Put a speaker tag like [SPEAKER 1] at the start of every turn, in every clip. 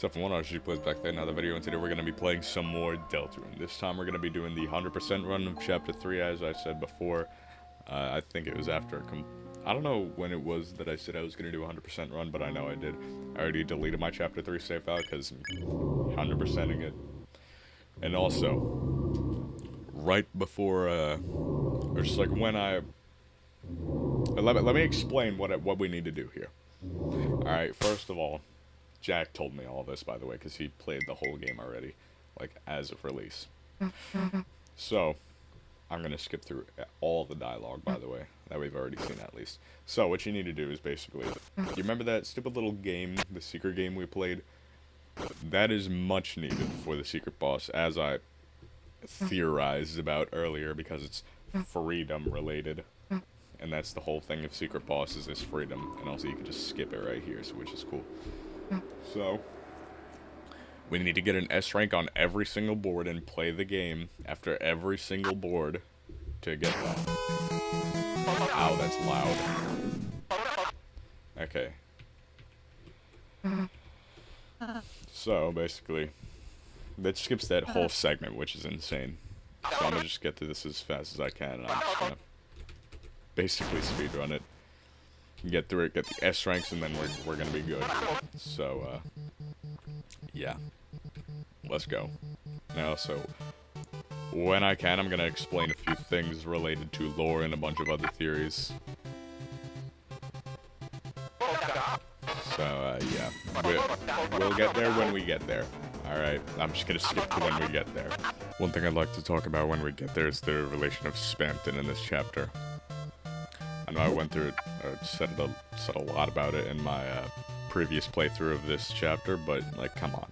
[SPEAKER 1] Except for one RG plays back there. Another video, and today we're going to be playing some more Deltarune. This time we're going to be doing the 100% run of Chapter 3, as I said before. I think it was after I don't know when it was that I said I was going to do a 100% run, but I know I did. I already deleted my Chapter 3 save file because 100%ing it. And also, right before, or just like when let me explain what we need to do here. Alright, first of all, Jack told me all this, by the way, because he played the whole game already, like, as of release. So, I'm going to skip through all the dialogue, by the way, that we've already seen at least. So, what you need to do is basically, you remember that stupid little game, the secret game we played? That is much needed for the secret boss, as I theorized about earlier, because it's freedom related. And that's the whole thing of secret bosses is freedom. And also you can just skip it right here, so which is cool. So, we need to get an S rank on every single board and play the game after every single board to get that. Ow, that's loud. Okay. So, basically, that skips that whole segment, which is insane. So I'm gonna just get through this as fast as I can, and I'm just gonna basically speedrun it. Get through it, get the S ranks, and then we're gonna be good. So, yeah. Let's go. Now, so, when I can, I'm gonna explain a few things related to lore and a bunch of other theories. So, yeah. We'll get there when we get there. Alright, I'm just gonna skip to when we get there. One thing I'd like to talk about when we get there is the relation of Spampton in this chapter. I know I went through it, or said a lot about it in my previous playthrough of this chapter, but, like, come on.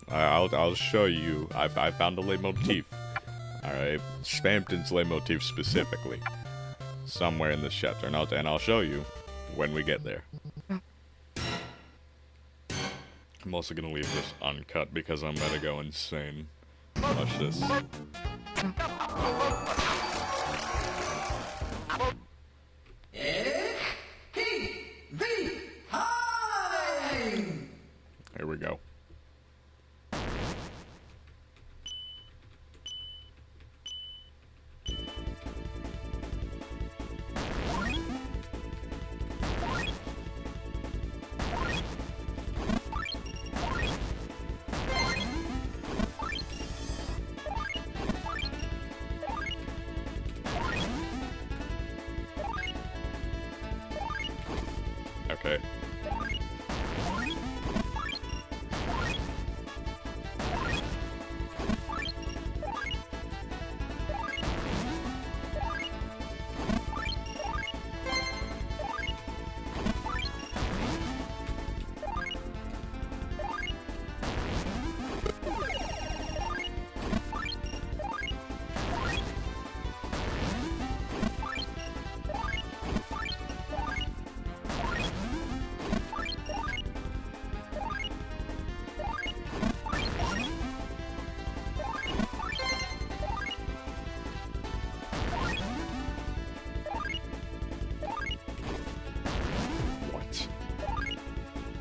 [SPEAKER 1] I'll show you. I found a leitmotif. Alright, Spampton's leitmotif specifically. Somewhere in this chapter, and I'll show you when we get there. I'm also gonna leave this uncut because I'm gonna go insane. Watch this. Here we go. Okay.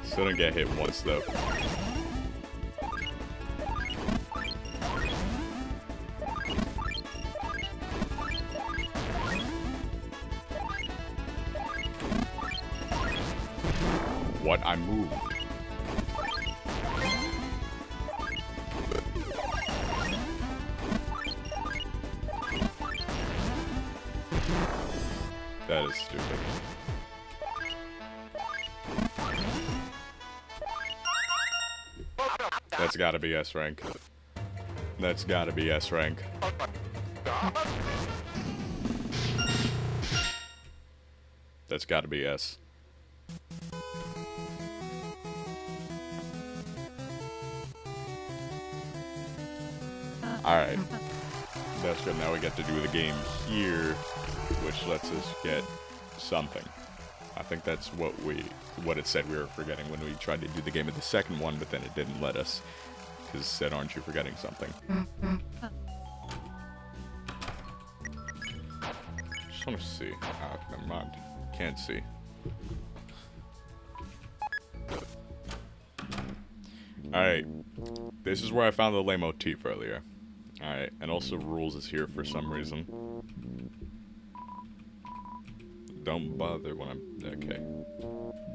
[SPEAKER 1] Still didn't get hit once though. What? I moved. That is stupid. That's gotta be S rank. That's gotta be S rank. That's gotta be S. Alright. That's good. Now we get to do the game here, which lets us get something. I think that's what it said we were forgetting when we tried to do the game at the second one, but then it didn't let us. Because it said, aren't you forgetting something? Just want to see. Never mind. Can't see. Alright, this is where I found the lame motif earlier. Alright, and also rules is here for some reason. Don't bother when I'm... Okay.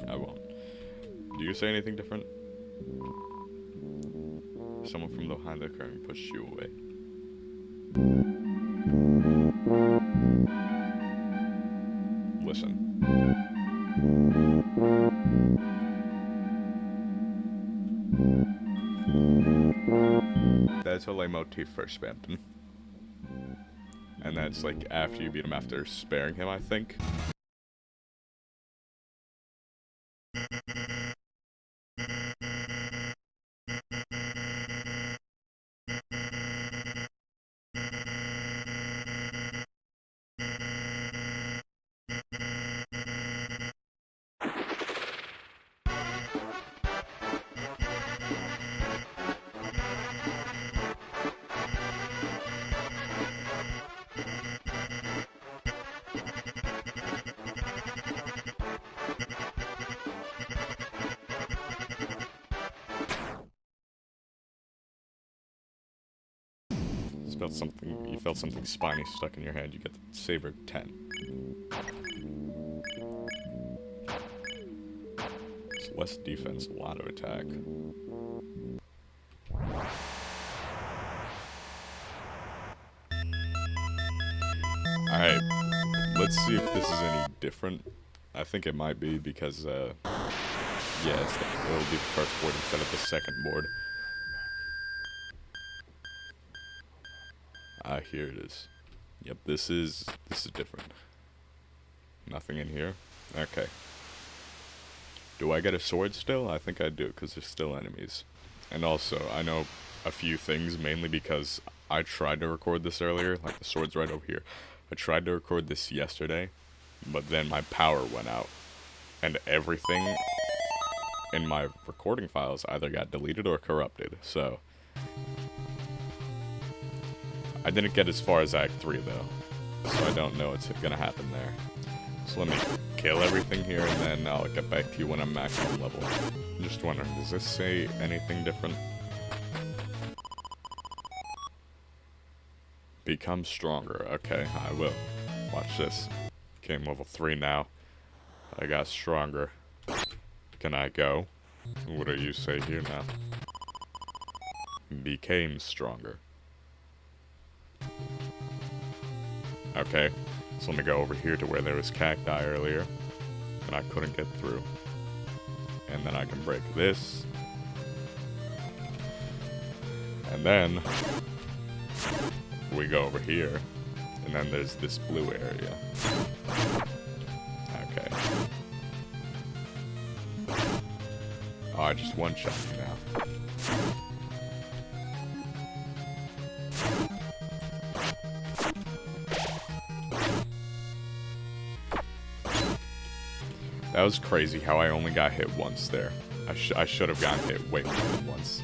[SPEAKER 1] I won't. Do you say anything different? Someone from behind the curtain pushed you away. Listen. That's a lame motif for Spampton. And that's like after you beat him after sparing him, I think. You felt something spiny stuck in your head. You get the Saber 10. It's less defense, a lot of attack. Alright, let's see if this is any different. I think it might be because, yeah, it'll be the first board instead of the second board. Ah, here it is. Yep, this is different. Nothing in here? Okay. Do I get a sword still? I think I do, because there's still enemies. And also, I know a few things, mainly because I tried to record this earlier, like the sword's right over here. I tried to record this yesterday, but then my power went out. And everything in my recording files either got deleted or corrupted, so... I didn't get as far as Act 3, though, so I don't know what's gonna happen there. So let me kill everything here, and then I'll get back to you when I'm maximum level. I'm just wondering, does this say anything different? Become stronger. Okay, I will. Watch this. Became level 3 now. I got stronger. Can I go? What do you say here now? Became stronger. Okay, so let me go over here to where there was cacti earlier, and I couldn't get through. And then I can break this. And then we go over here, and then there's this blue area. Okay. Oh, I just one-shot you now. That was crazy how I only got hit once there. I should have gotten hit way more than once.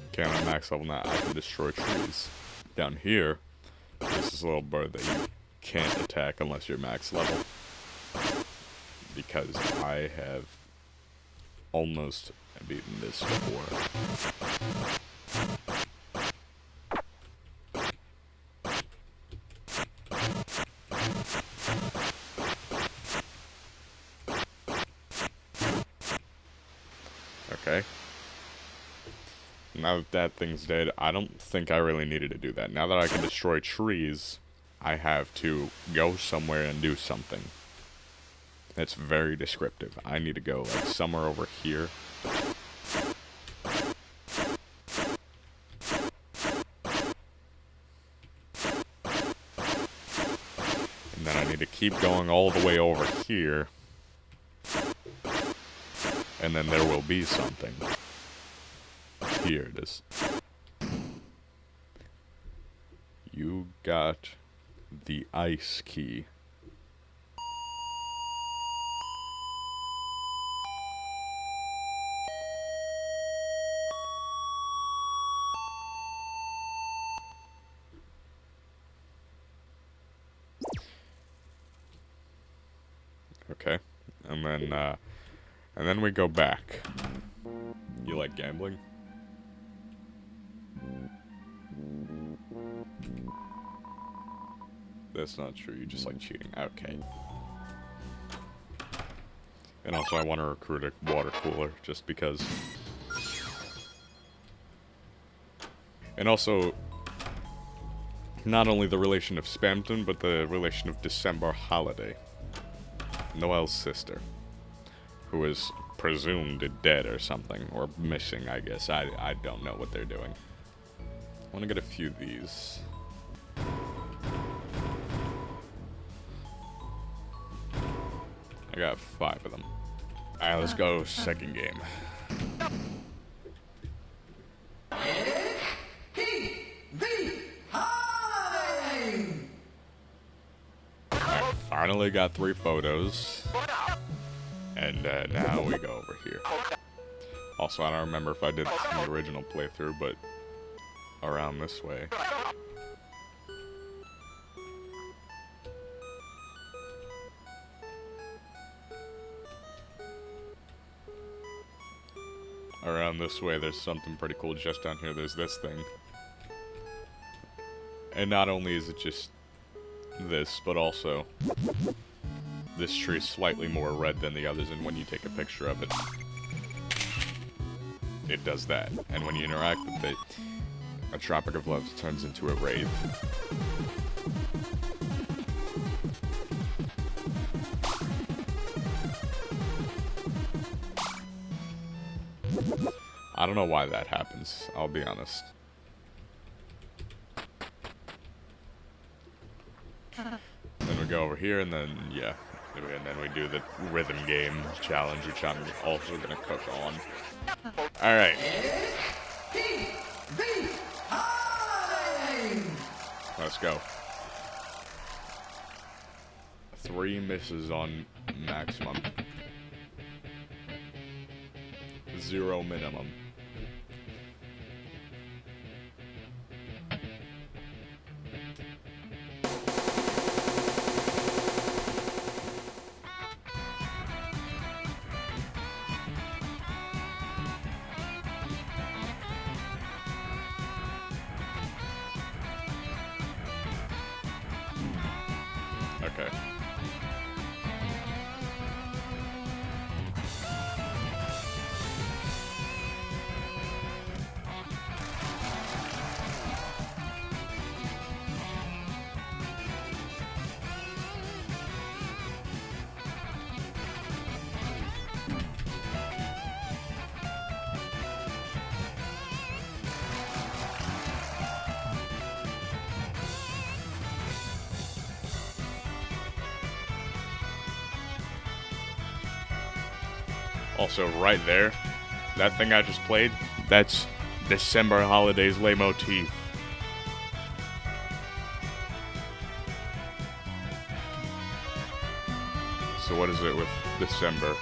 [SPEAKER 1] Okay, I'm max level now. I can destroy trees. Down here, this is a little bird that you can't attack unless you're max level. Because I have almost beaten this before. Okay. Now that thing's dead, I don't think I really needed to do that. Now that I can destroy trees, I have to go somewhere and do something. That's very descriptive. I need to go, like, somewhere over here. And then I need to keep going all the way over here. And then there will be something. Here it is. You got the ice key. Okay, and then we go back. You like gambling? That's not true, you just like cheating. Okay. And also I want to recruit a water cooler, just because. And also, not only the relation of Spamton, but the relation of December Holiday. Noel's sister. Who is presumed dead or something, or missing, I guess. I don't know what they're doing. I want to get a few of these. I got 5 of them. Alright, let's go second game. I finally got 3 photos. And now we go over here. Also, I don't remember if I did this in the original playthrough, but around this way. Around this way, there's something pretty cool. Just down here, there's this thing. And not only is it just this, but also this tree is slightly more red than the others, and when you take a picture of it, it does that. And when you interact with it, a Tropic of Love turns into a rave. I don't know why that happens, I'll be honest. Then we go over here, and then, yeah. And then we do the rhythm game challenge, which I'm also gonna cook on. Alright. Let's go. 3 misses on maximum. 0 minimum. Okay. Also, right there, that thing I just played, that's December Holidays leitmotif. So what is it with December?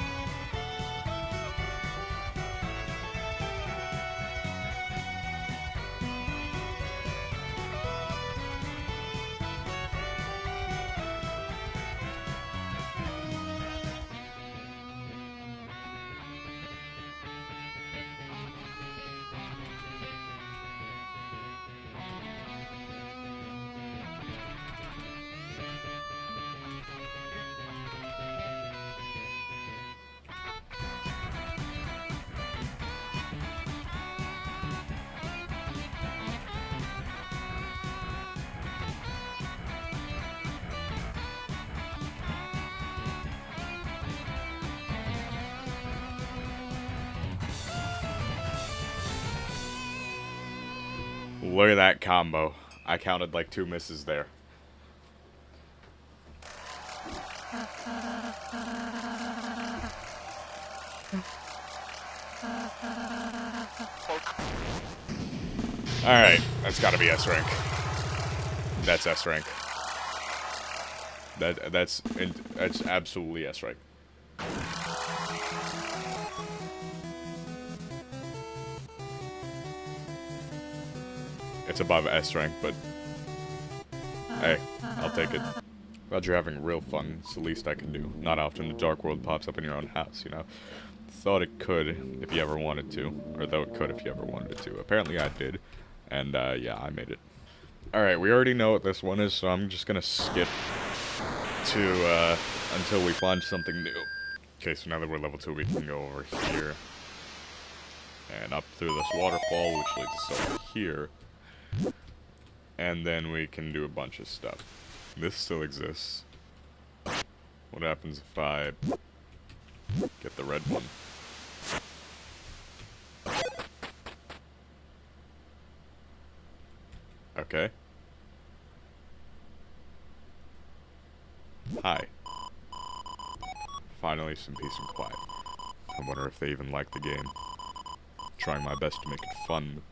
[SPEAKER 1] Look at that combo. I counted like 2 misses there. Alright, that's gotta be S rank. That's S rank. That's absolutely S rank. It's above S rank, but hey, I'll take it. Glad you're having real fun. It's the least I can do. Not often the dark world pops up in your own house, you know. Thought it could if you ever wanted to. Or though it could if you ever wanted it to. Apparently I did. And, yeah, I made it. Alright, we already know what this one is, so I'm just gonna skip to, until we find something new. Okay, so now that we're level 2, we can go over here. And up through this waterfall, which leads us over here. And then we can do a bunch of stuff. This still exists. What happens if I get the red one? Okay. Hi. Finally some peace and quiet. I wonder if they even like the game. Trying my best to make it fun, but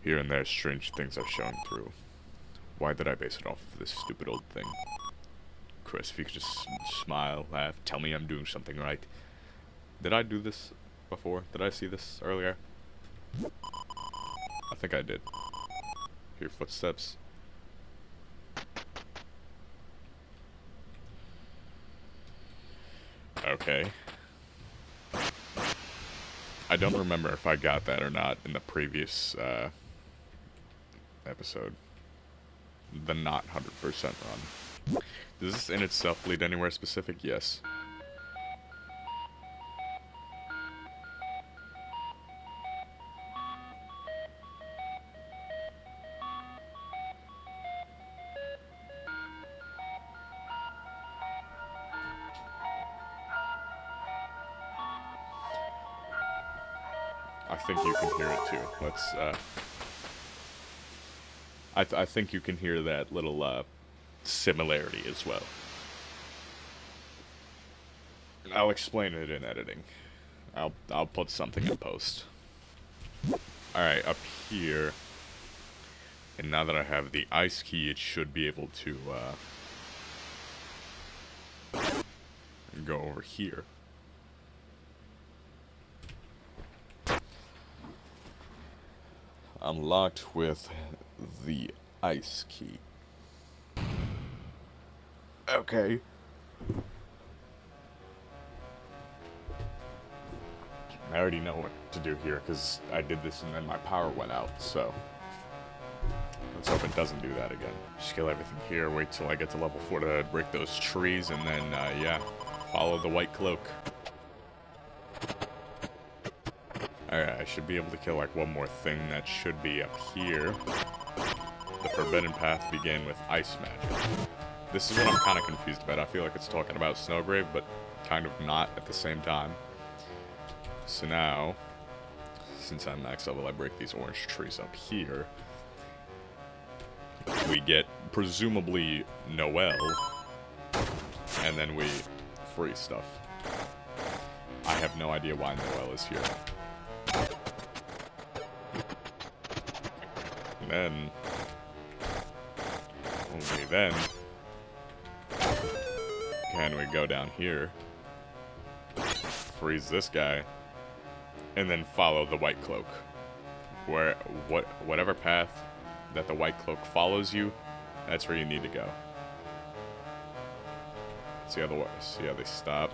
[SPEAKER 1] here and there strange things are showing through. Why did I base it off of this stupid old thing? Chris, if you could just smile, laugh, tell me I'm doing something right. Did I do this before? Did I see this earlier? I think I did. Hear footsteps. Okay. I don't remember if I got that or not in the previous episode. The not 100% run. Does this in itself lead anywhere specific? Yes. I think you can hear it too. Let's, I think you can hear that little, similarity as well. I'll explain it in editing. I'll put something in post. Alright, up here. And now that I have the ice key, it should be able to, go over here. Unlocked with the ice key. Okay. I already know what to do here because I did this and then my power went out, so let's hope it doesn't do that again. Just kill everything here, wait till I get to level 4 to break those trees, and then, yeah, follow the white cloak. Alright, I should be able to kill, like, one more thing that should be up here. The forbidden path began with ice magic. This is what I'm kind of confused about. I feel like it's talking about Snowgrave, but kind of not at the same time. So now, since I'm max level, I break these orange trees up here. We get, presumably, Noel. And then we free stuff. I have no idea why Noel is here. And then, only then, can we go down here, freeze this guy, and then follow the white cloak. Whatever path that the white cloak follows you, that's where you need to go. See how they stop.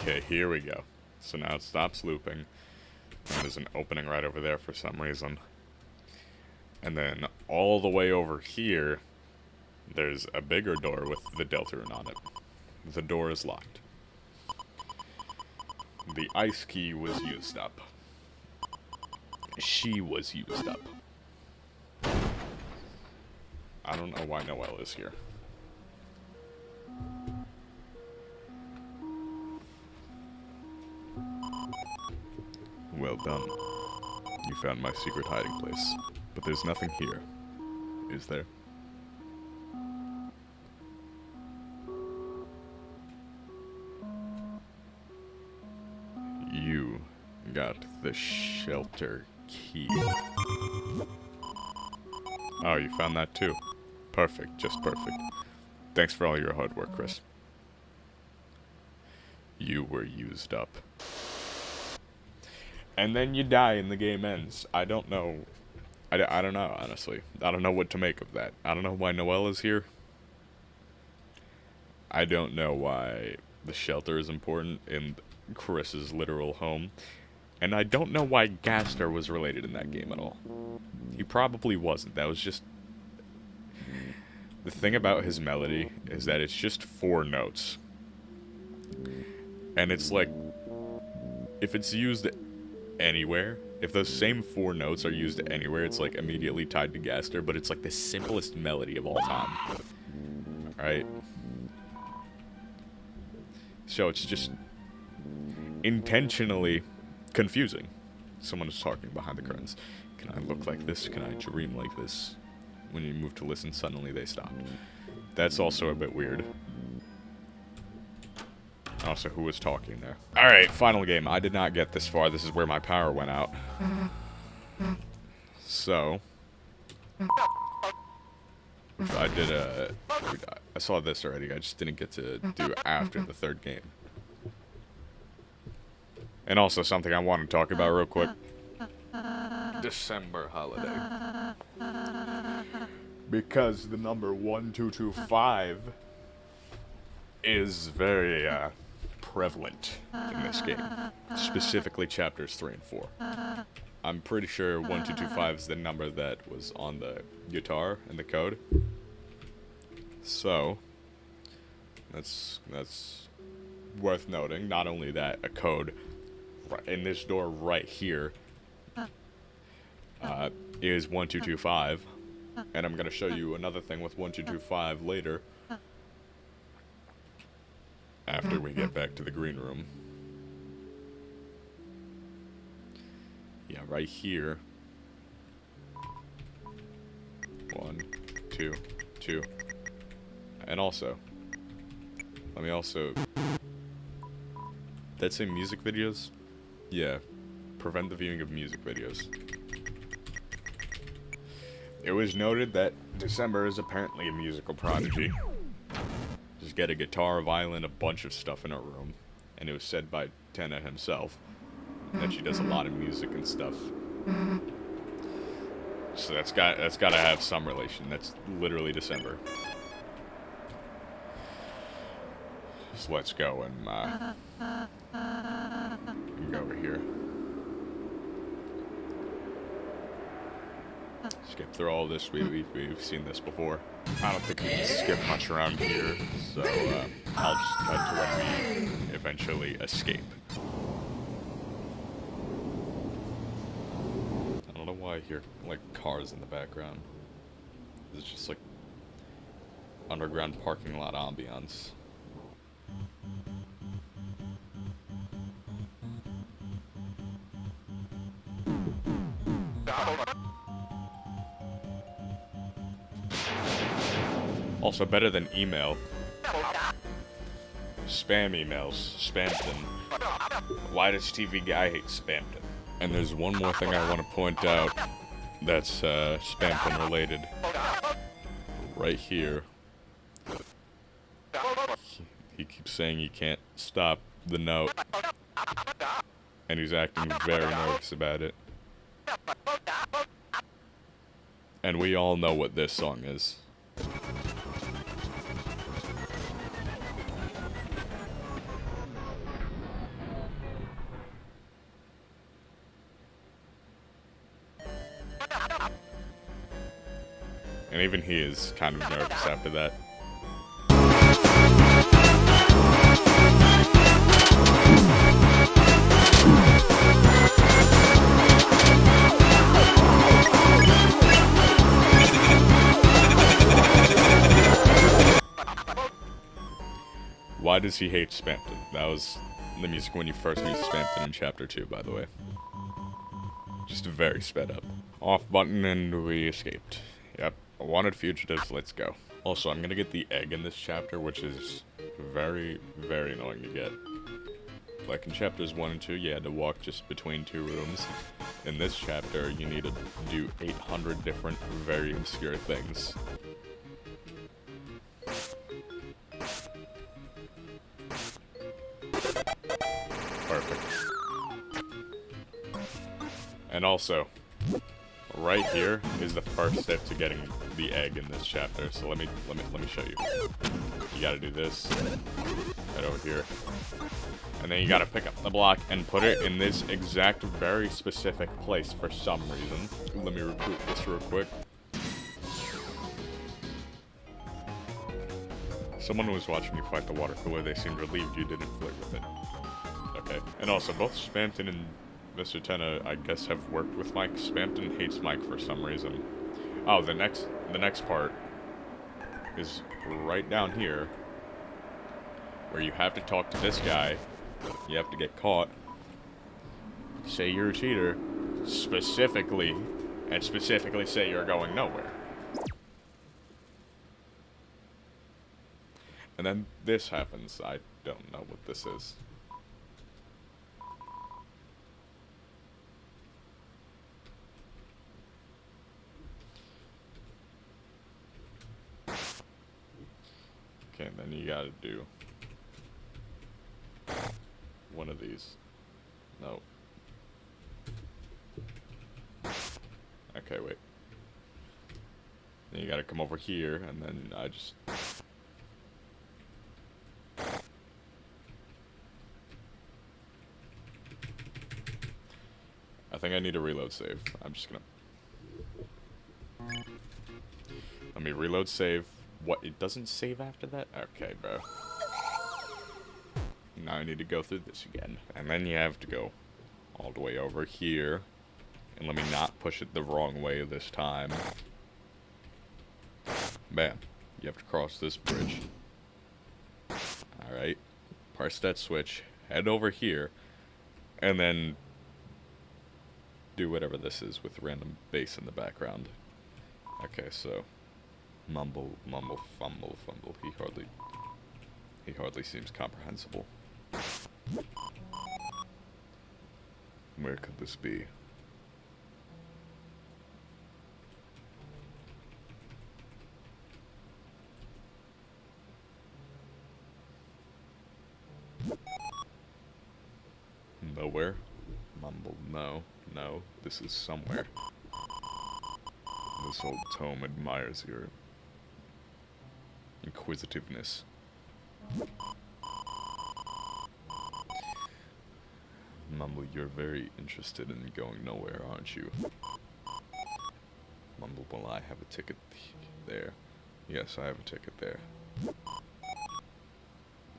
[SPEAKER 1] Okay, here we go. So now it stops looping. And there's an opening right over there for some reason. And then all the way over here, there's a bigger door with the Deltarune on it. The door is locked. The ice key was used up. She was used up. I don't know why Noelle is here. Well done. You found my secret hiding place. But there's nothing here. Is there? You got the shelter key. Oh, you found that too. Perfect, just perfect. Thanks for all your hard work, Chris. You were used up. And then you die and the game ends. I don't know. I don't know, honestly. I don't know what to make of that. I don't know why Noelle is here. I don't know why the shelter is important in Chris's literal home. And I don't know why Gaster was related in that game at all. He probably wasn't. That was just... The thing about his melody is that it's just 4 notes. And it's like... If it's used anywhere, if those same 4 notes are used anywhere, it's like immediately tied to Gaster, but it's like the simplest melody of all time. Alright? So it's just intentionally confusing. Someone is talking behind the curtains. Can I look like this? Can I dream like this? When you move to listen, suddenly they stopped. That's also a bit weird. Also, who was talking there? Alright, final game. I did not get this far. This is where my power went out. So... I did I saw this already. I just didn't get to do after the 3rd game. And also something I want to talk about real quick. December holiday. Because the number 1225 is very prevalent in this game. Specifically chapters 3 and 4. I'm pretty sure 1225 is the number that was on the guitar in the code. So, that's worth noting. Not only that, a code in this door right here is 1225, and I'm going to show you another thing with 1225 later, after we get back to the green room. Yeah, right here. 1, 2, 2. And also, let me also... That say music videos? Yeah. Prevent the viewing of music videos. It was noted that December is apparently a musical prodigy. Just get a guitar, a violin, a bunch of stuff in her room. And it was said by Tenna himself that she does a lot of music and stuff. So that's gotta have some relation. That's literally December. So let's go and go over here. Skip through all this. We've seen this before. I don't think we can skip much around here, so I'll just cut to when we eventually escape. I don't know why I hear like cars in the background. It's just like underground parking lot ambiance. Also better than email. Spam emails. Spamton. Why does TV Guy hate Spamton? And there's one more thing I want to point out that's Spamton related. Right here. He keeps saying he can't stop the note. And he's acting very nervous about it. And we all know what this song is. And even he is kind of nervous after that. Why does he hate Spamton? That was the music when you first meet Spamton in Chapter 2, by the way. Just very sped up. Off button and we escaped. Yep. Wanted fugitives, let's go. Also, I'm gonna get the egg in this chapter, which is very, very annoying to get. Like in chapters 1 and 2, you had to walk just between 2 rooms. In this chapter, you need to do 800 different, very obscure things. Perfect. And also, right here is the first step to getting the egg in this chapter. So let me show you. You gotta do this. Right over here. And then you gotta pick up the block and put it in this exact, very specific place for some reason. Let me recruit this real quick. Someone was watching you fight the water cooler. They seemed relieved you didn't flirt with it. Okay. And also, both Spamton and Mr. Tenna, I guess, have worked with Mike. Spamton hates Mike for some reason. Oh, the next part is right down here, where you have to talk to this guy. You have to get caught. Say you're a cheater, specifically, and specifically say you're going nowhere. And then this happens. I don't know what this is. Okay, then you gotta do one of these. No. Okay, wait. Then you gotta come over here, and then I just... I think I need a reload save. I'm just gonna... Let me reload save. What? It doesn't save after that? Okay, bro. Now I need to go through this again. And then you have to go all the way over here. And let me not push it the wrong way this time. Bam. You have to cross this bridge. Alright. Press that switch. Head over here. And then do whatever this is with random bass in the background. Okay, so... Mumble, mumble, fumble, fumble. He hardly seems comprehensible. Where could this be? Nowhere. Mumble, no, no. This is somewhere. This old tome admires your inquisitiveness. Mumble, you're very interested in going nowhere, aren't you? Mumble, well, I have a ticket there. Yes, I have a ticket there.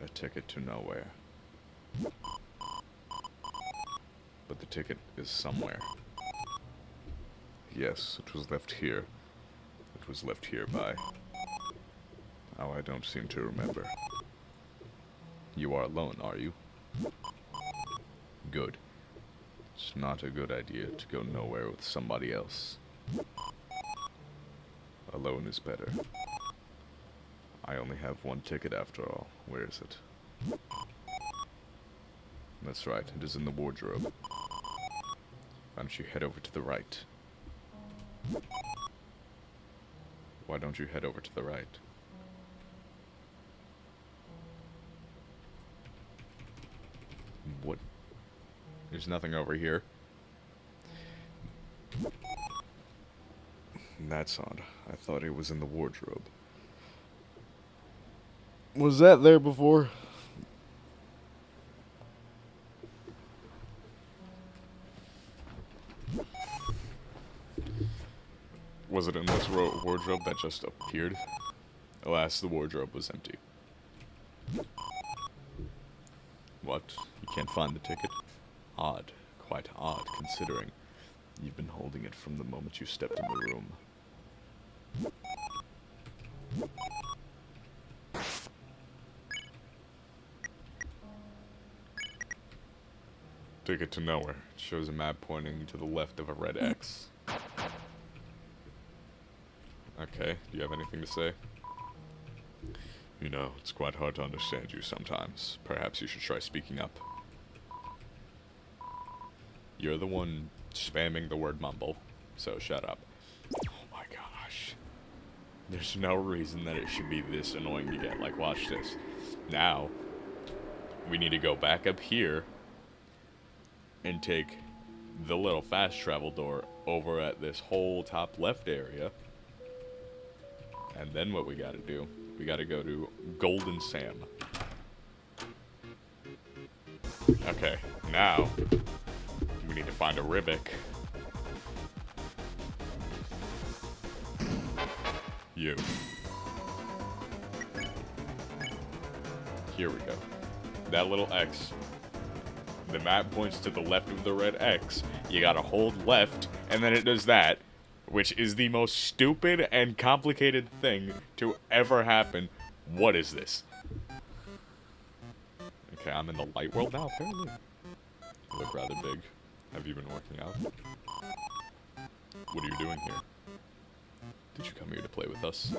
[SPEAKER 1] A ticket to nowhere. But the ticket is somewhere. Yes, it was left here. It was left here by... Oh, I don't seem to remember. You are alone, are you? Good. It's not a good idea to go nowhere with somebody else. Alone is better. I only have one ticket after all. Where is it? That's right, it is in the wardrobe. Why don't you head over to the right? Why don't you head over to the right? What? There's nothing over here. That's odd. I thought it was in the wardrobe. Was that there before? Was it in this wardrobe that just appeared? Alas, the wardrobe was empty. What? You can't find the ticket? Odd. Quite odd, considering you've been holding it from the moment you stepped in the room. Ticket to nowhere. It shows a map pointing to the left of a red X. Okay, do you have anything to say? You know, it's quite hard to understand you sometimes. Perhaps you should try speaking up. You're the one spamming the word mumble, so shut up. Oh my gosh. There's no reason that it should be this annoying to get. Like, watch this. Now, we need to go back up here and take the little fast travel door over at this whole top left area. And then what we gotta do, we gotta go to Golden Sam. Okay, now we need to find a Ribic. You. Here we go. That little X. The map points to the left of the red X. You gotta hold left, and then it does that, which is the most stupid and complicated thing to ever happen. What is this? Okay, I'm in the light world now, apparently. You look rather big. Have you been working out? What are you doing here? Did you come here to play with us?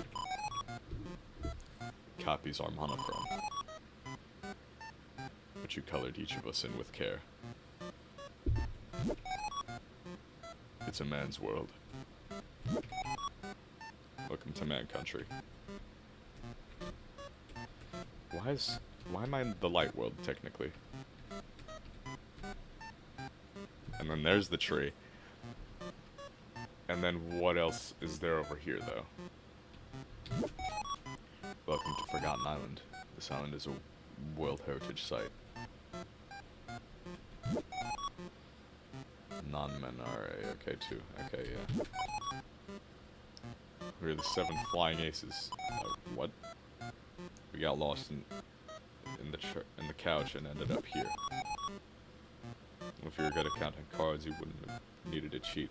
[SPEAKER 1] Copies are monochrome. But you colored each of us in with care. It's a man's world. Welcome to man country. Why am I in the light world, technically? And then there's the tree. And then what else is there over here, though? Welcome to Forgotten Island. This island is a World Heritage Site. Non-men are okay too. Okay, yeah. We're the 7 flying aces. What? We got lost in the couch and ended up here. If you were good at counting cards, you wouldn't have needed to cheat.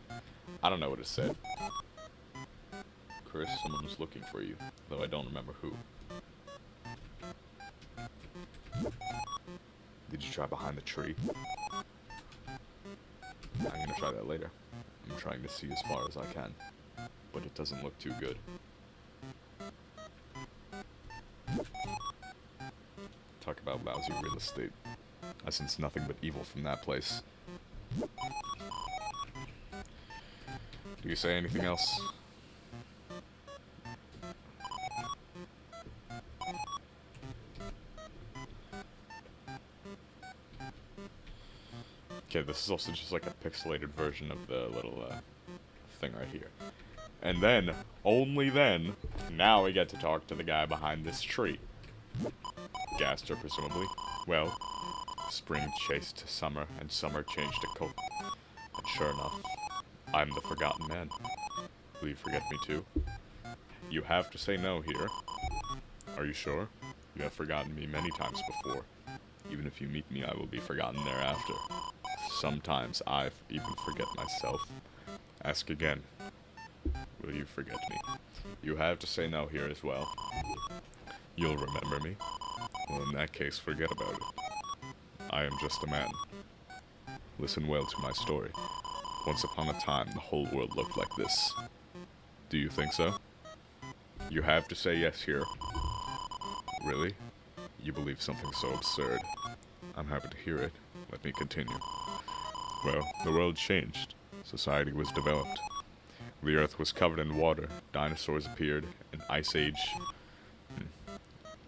[SPEAKER 1] I don't know what it said. Chris, someone was looking for you, though I don't remember who. Did you try behind the tree? I'm gonna try that later. I'm trying to see as far as I can, but it doesn't look too good. Talk about lousy real estate. I sense nothing but evil from that place. Do you say anything else? Okay, this is also just like a pixelated version of the little thing right here. And then, only then, now we get to talk to the guy behind this tree. Gaster, presumably. Well, spring chased to summer, and summer changed to cold. And sure enough, I'm the forgotten man. Will you forget me too? You have to say no here. Are you sure? You have forgotten me many times before. Even if you meet me, I will be forgotten thereafter. Sometimes I even forget myself. Ask again. Will you forget me? You have to say no here as well. You'll remember me? Well, in that case, forget about it. I am just a man. Listen well to my story. Once upon a time, the whole world looked like this. Do you think so? You have to say yes here. Really? You believe something so absurd. I'm happy to hear it. Let me continue. Well, the world changed. Society was developed. The earth was covered in water. Dinosaurs appeared. An ice age.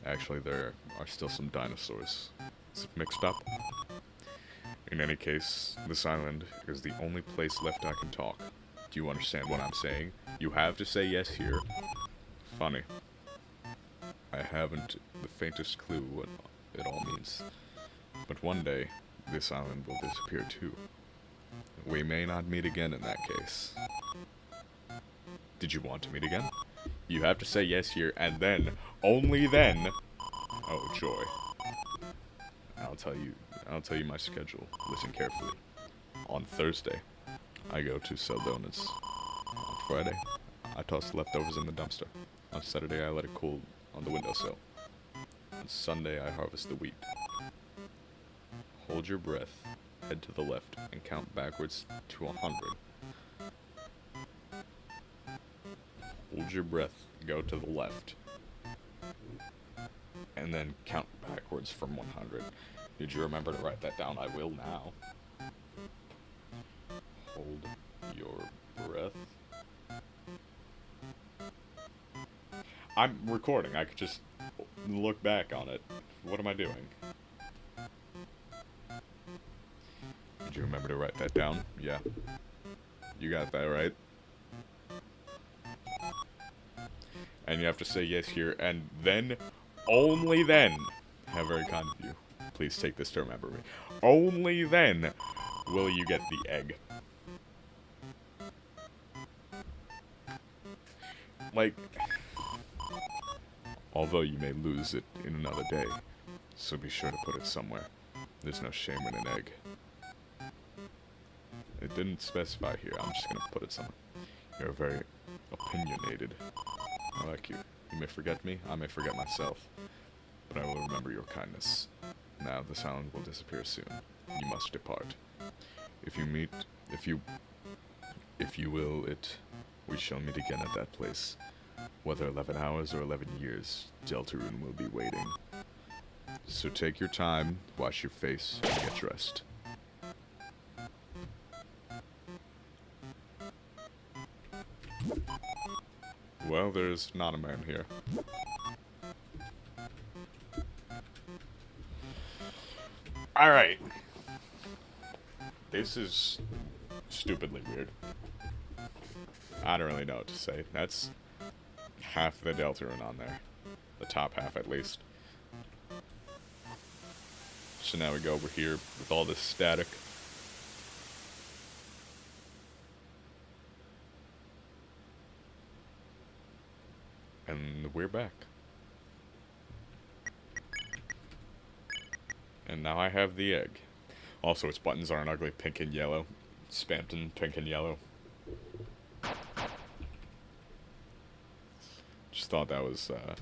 [SPEAKER 1] Actually, there are still some dinosaurs. Is it mixed up? In any case, this island is the only place left I can talk. Do you understand what I'm saying? You have to say yes here. Funny. I haven't the faintest clue what it all means. But one day, this island will disappear too. We may not meet again in that case. Did you want to meet again? You have to say yes here, and then, only then... Oh, joy. I'll tell you my schedule. Listen carefully. On Thursday, I go to sell donuts. On Friday, I toss leftovers in the dumpster. On Saturday, I let it cool on the windowsill. On Sunday, I harvest the wheat. Hold your breath, head to the left, and count backwards to 100. Hold your breath, go to the left, and then count backwards from 100. Did you remember to write that down? I will now. breath. I'm recording. I could just look back on it. What am I doing? Did you remember to write that down? Yeah. You got that right. And you have to say yes here, and then, only then, how very kind of you. Please take this to remember me. Only then will you get the egg. Like, although you may lose it in another day, so be sure to put it somewhere. There's no shame in an egg. It didn't specify here, I'm just gonna put it somewhere. You're very opinionated. I like you. You may forget me, I may forget myself. But I will remember your kindness. Now this island will disappear soon. You must depart. If you will it, we shall meet again at that place. Whether 11 hours or 11 years, Deltarune will be waiting. So take your time, wash your face, and get dressed. Well, there's not a man here. Alright. This is stupidly weird. I don't really know what to say. That's half the Deltarune on there. The top half, at least. So now we go over here with all this static. And we're back. And now I have the egg. Also, its buttons aren't ugly pink and yellow. It's stamped in pink and yellow. Just thought that was a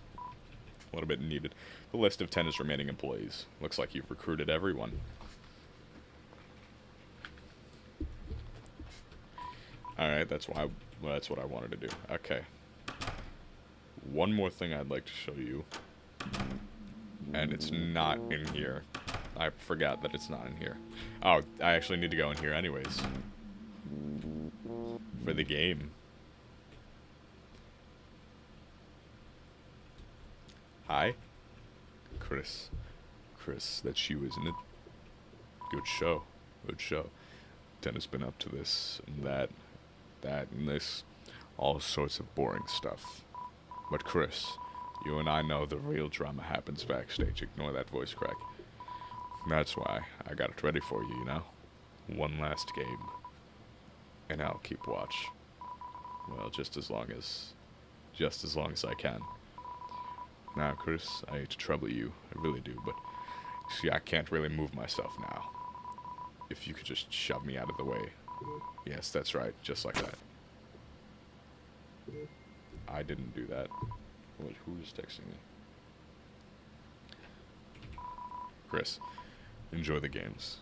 [SPEAKER 1] little bit needed. The list of 10 is remaining employees. Looks like you've recruited everyone. Alright, that's what I wanted to do. Okay. One more thing I'd like to show you. And it's not in here. I forgot that it's not in here. Oh, I actually need to go in here anyways. For the game. Hi? Chris. Chris, that's you, isn't it? Good show. Good show. Dennis been up to this and that and this. All sorts of boring stuff. But Chris, you and I know the real drama happens backstage. Ignore that voice crack. That's why I got it ready for you, you know? One last game. And I'll keep watch. Well, just as long as I can. Now, Chris, I hate to trouble you. I really do, but see, I can't really move myself now. If you could just shove me out of the way. Yes, that's right, just like that. I didn't do that. Who is texting me? Chris, enjoy the games.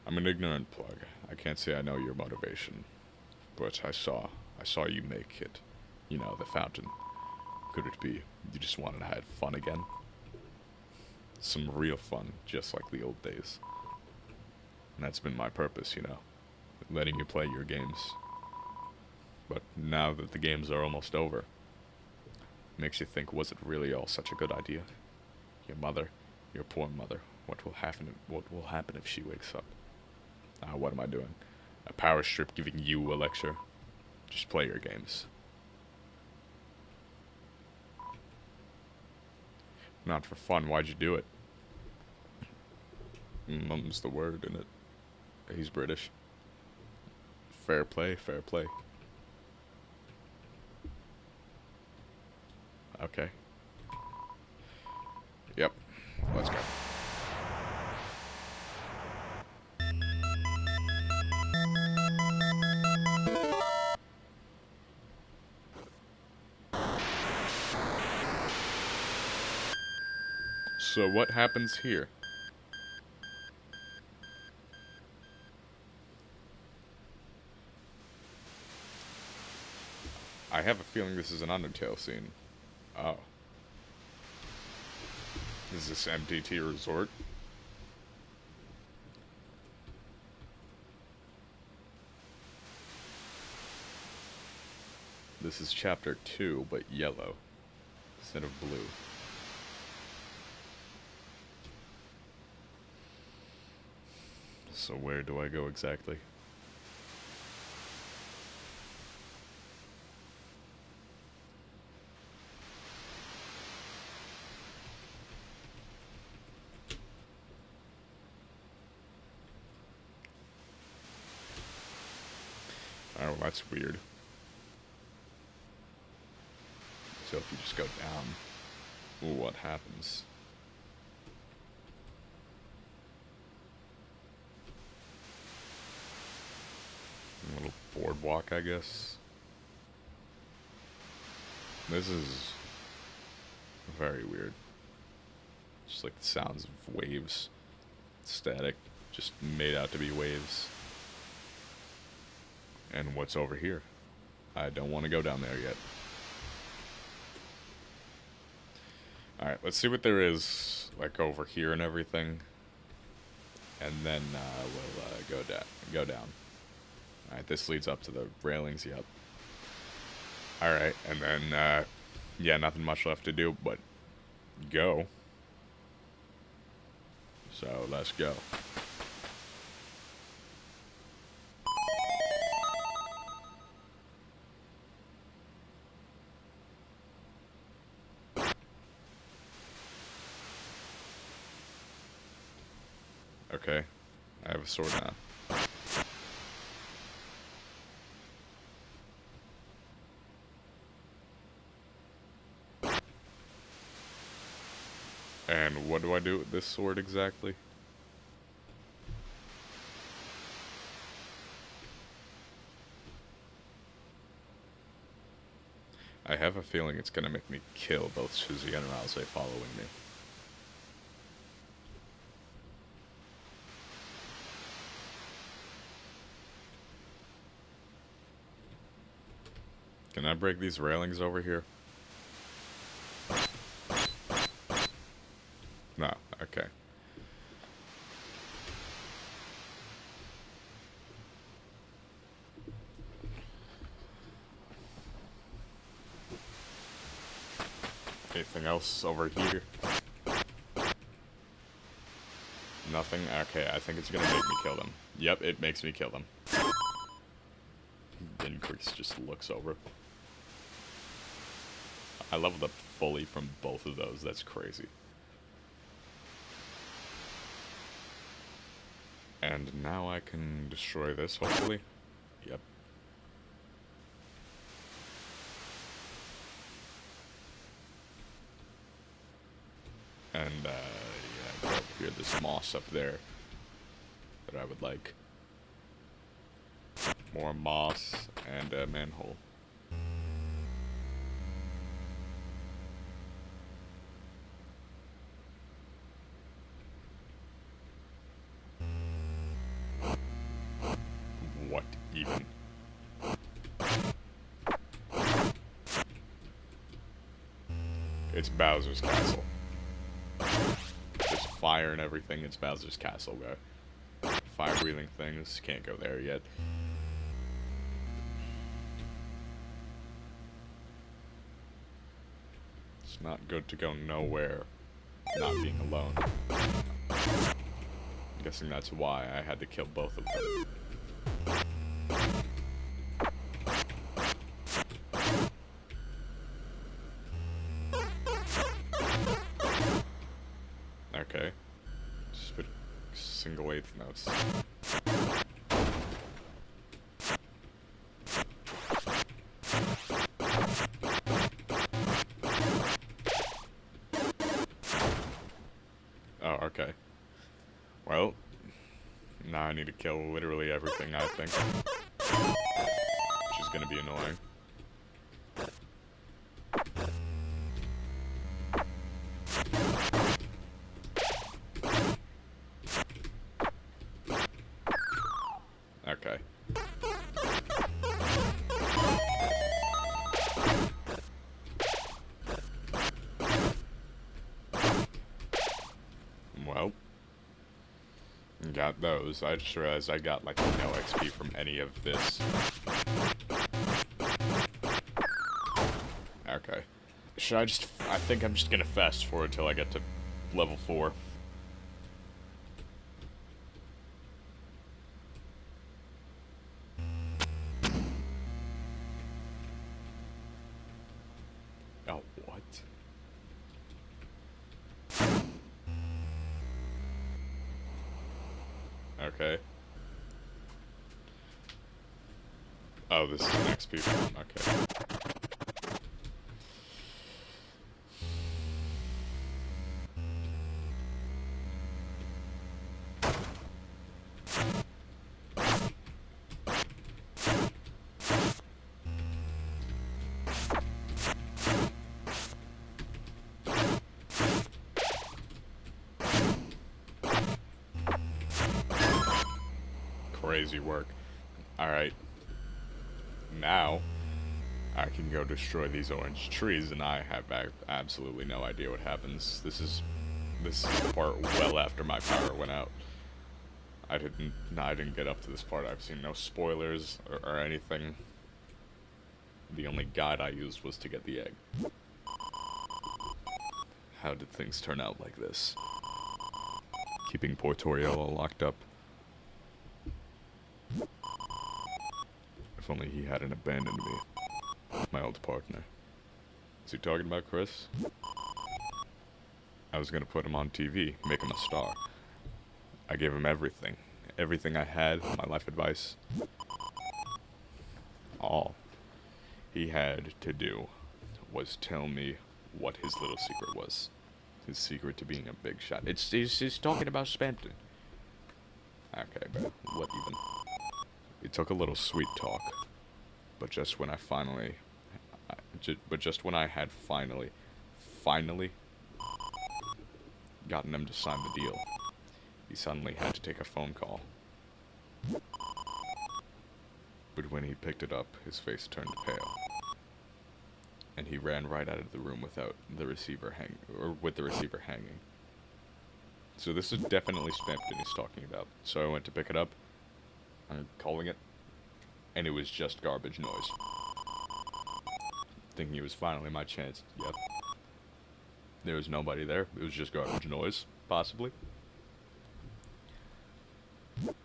[SPEAKER 1] I'm an ignorant plug. I can't say I know your motivation. But I saw you make it. You know, the fountain. Could it be you just wanted to have fun again? Some real fun, just like the old days. And that's been my purpose, you know. Letting you play your games. But now that the games are almost over, makes you think, was it really all such a good idea? Your mother, your poor mother, what will happen if she wakes up? What am I doing? A power strip giving you a lecture? Just play your games. Not for fun, why'd you do it? Mum's the word, isn't it? He's British. Fair play, fair play. Okay. Yep. Let's go. So what happens here? I have a feeling this is an Undertale scene. Oh. Is this MDT Resort? this is chapter 2, but yellow instead of blue. So where do I go exactly? Oh, that's weird. So if you just go down, ooh, what happens? A little boardwalk, I guess. This is very weird. Just like the sounds of waves. Static, just made out to be waves. And what's over here? I don't want to go down there yet. Alright, let's see what there is, like, over here and everything. And then, we'll, go down. Alright, this leads up to the railings, yep. Alright, and then, yeah, nothing much left to do, but go. So, let's go. Okay, I have a sword now. And what do I do with this sword exactly? I have a feeling it's gonna make me kill both Susie and Rouse following me. Can I break these railings over here? No, okay. Anything else over here? Nothing? Okay, I think it's gonna make me kill them. Yep, it makes me kill them. Increase just looks over. I leveled up fully from both of those, that's crazy. And now I can destroy this, hopefully. Yep. And, yeah, go over here, this moss up there that I would like. More moss and a manhole. What even? It's Bowser's castle. There's fire and everything, it's Bowser's castle, bro. Fire-breathing things, can't go there yet. It's not good to go nowhere, not being alone. I'm guessing that's why I had to kill both of them. Okay. Just put single eighth notes. Oh, okay. Well, now I need to kill literally everything, I think. Which is gonna be annoying. Okay. Well, got those. I just realized I got like no XP from any of this. should I just... I think I'm just gonna fast forward till I get to level 4. Oh, what? Okay. Oh, this is the next people. Okay. Crazy work. Alright. Now, I can go destroy these orange trees, and I have absolutely no idea what happens. This is the part well after my power went out. I didn't get up to this part. I've seen no spoilers or anything. The only guide I used was to get the egg. How did things turn out like this? Keeping Portorio all locked up. If only he hadn't abandoned me. My old partner. Is he talking about Chris? I was gonna put him on TV, make him a star. I gave him everything. Everything I had, my life advice. All he had to do was tell me what his little secret was. His secret to being a big shot. He's talking about Spencer. Okay, but what even? It took a little sweet talk, but just when I finally, just when I had finally gotten him to sign the deal, he suddenly had to take a phone call. But when he picked it up, his face turned pale, and he ran right out of the room without the receiver with the receiver hanging. So this is definitely Spampton he's talking about. So I went to pick it up. I'm calling it, and it was just garbage noise. Thinking it was finally my chance. Yep. There was nobody there. It was just garbage noise, possibly. And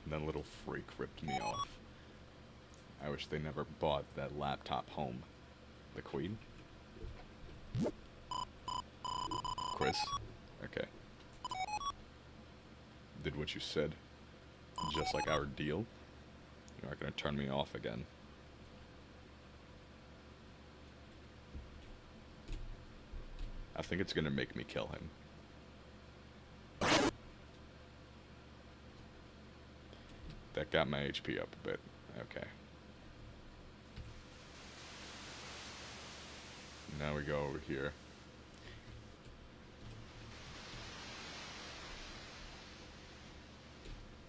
[SPEAKER 1] that little freak ripped me off. I wish they never bought that laptop home. The Queen? Chris? Okay. Did what you said. Just like our deal. You're not gonna turn me off again. I think it's gonna make me kill him. That got my HP up a bit. Okay. Now we go over here.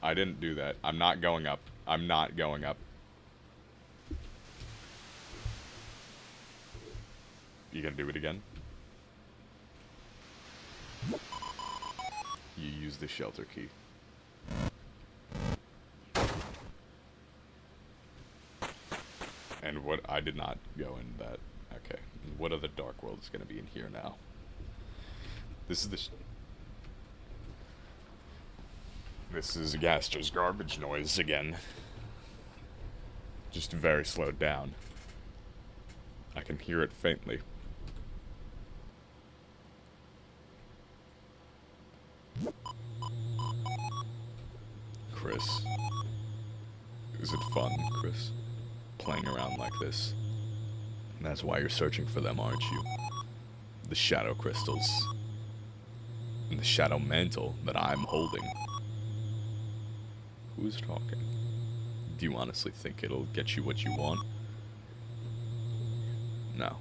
[SPEAKER 1] I didn't do that. I'm not going up. I'm not going up. You gonna do it again? You use the shelter key. And what? I did not go in that. Okay. What other Dark World is gonna be in here now? This is the... This is Gaster's garbage noise again. Just very slowed down. I can hear it faintly. Chris. Is it fun, Chris? Playing around like this? And that's why you're searching for them, aren't you? The shadow crystals. And the shadow mantle that I'm holding. Who's talking? Do you honestly think it'll get you what you want? No.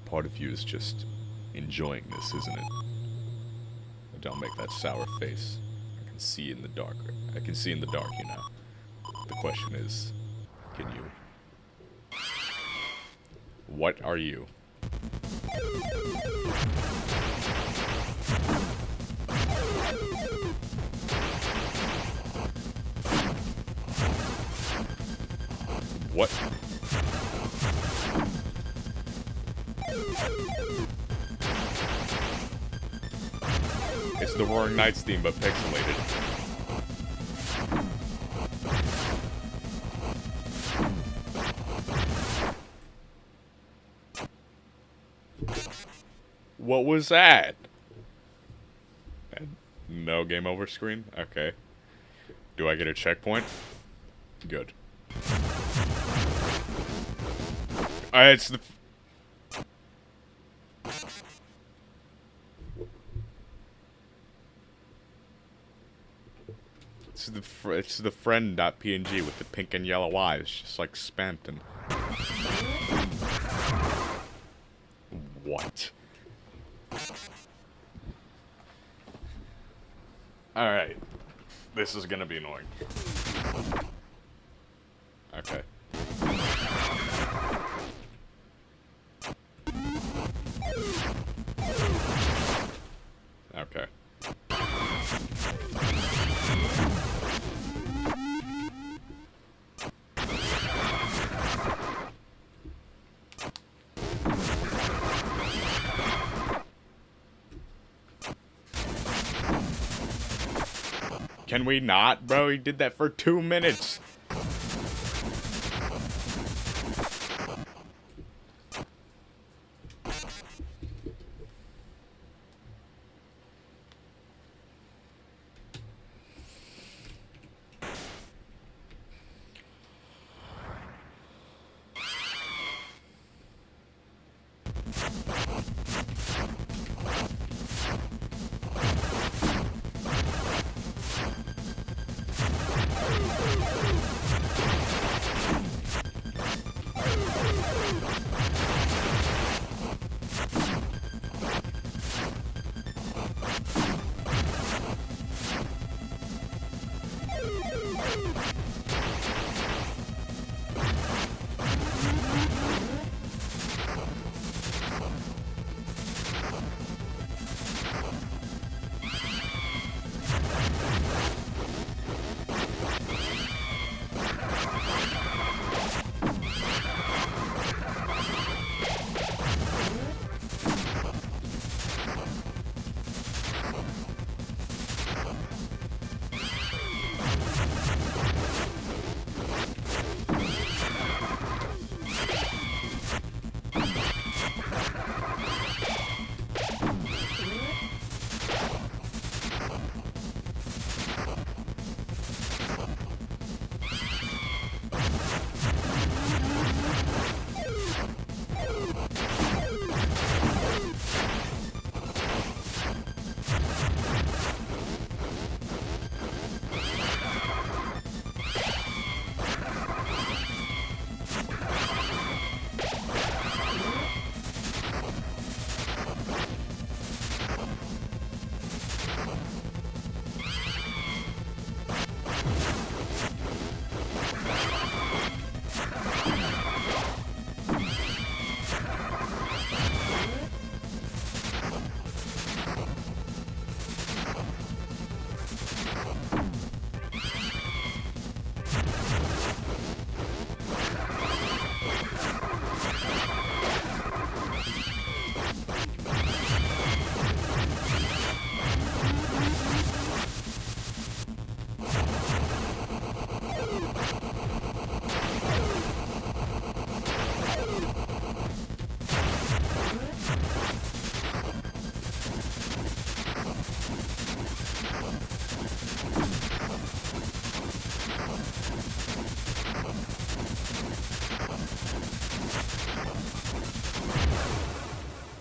[SPEAKER 1] Part of you is just enjoying this, isn't it? Don't make that sour face. I can see in the dark. I can see in the dark, you know. The question is, can you? What are you? What? the Roaring Knights theme, but pixelated. What was that? No game over screen? Okay. Do I get a checkpoint? Good. It's the... It's the friend.png with the pink and yellow eyes, just like Spampton. What? Alright. This is gonna be annoying. Okay. Okay. Can we not, bro? He did that for 2 minutes.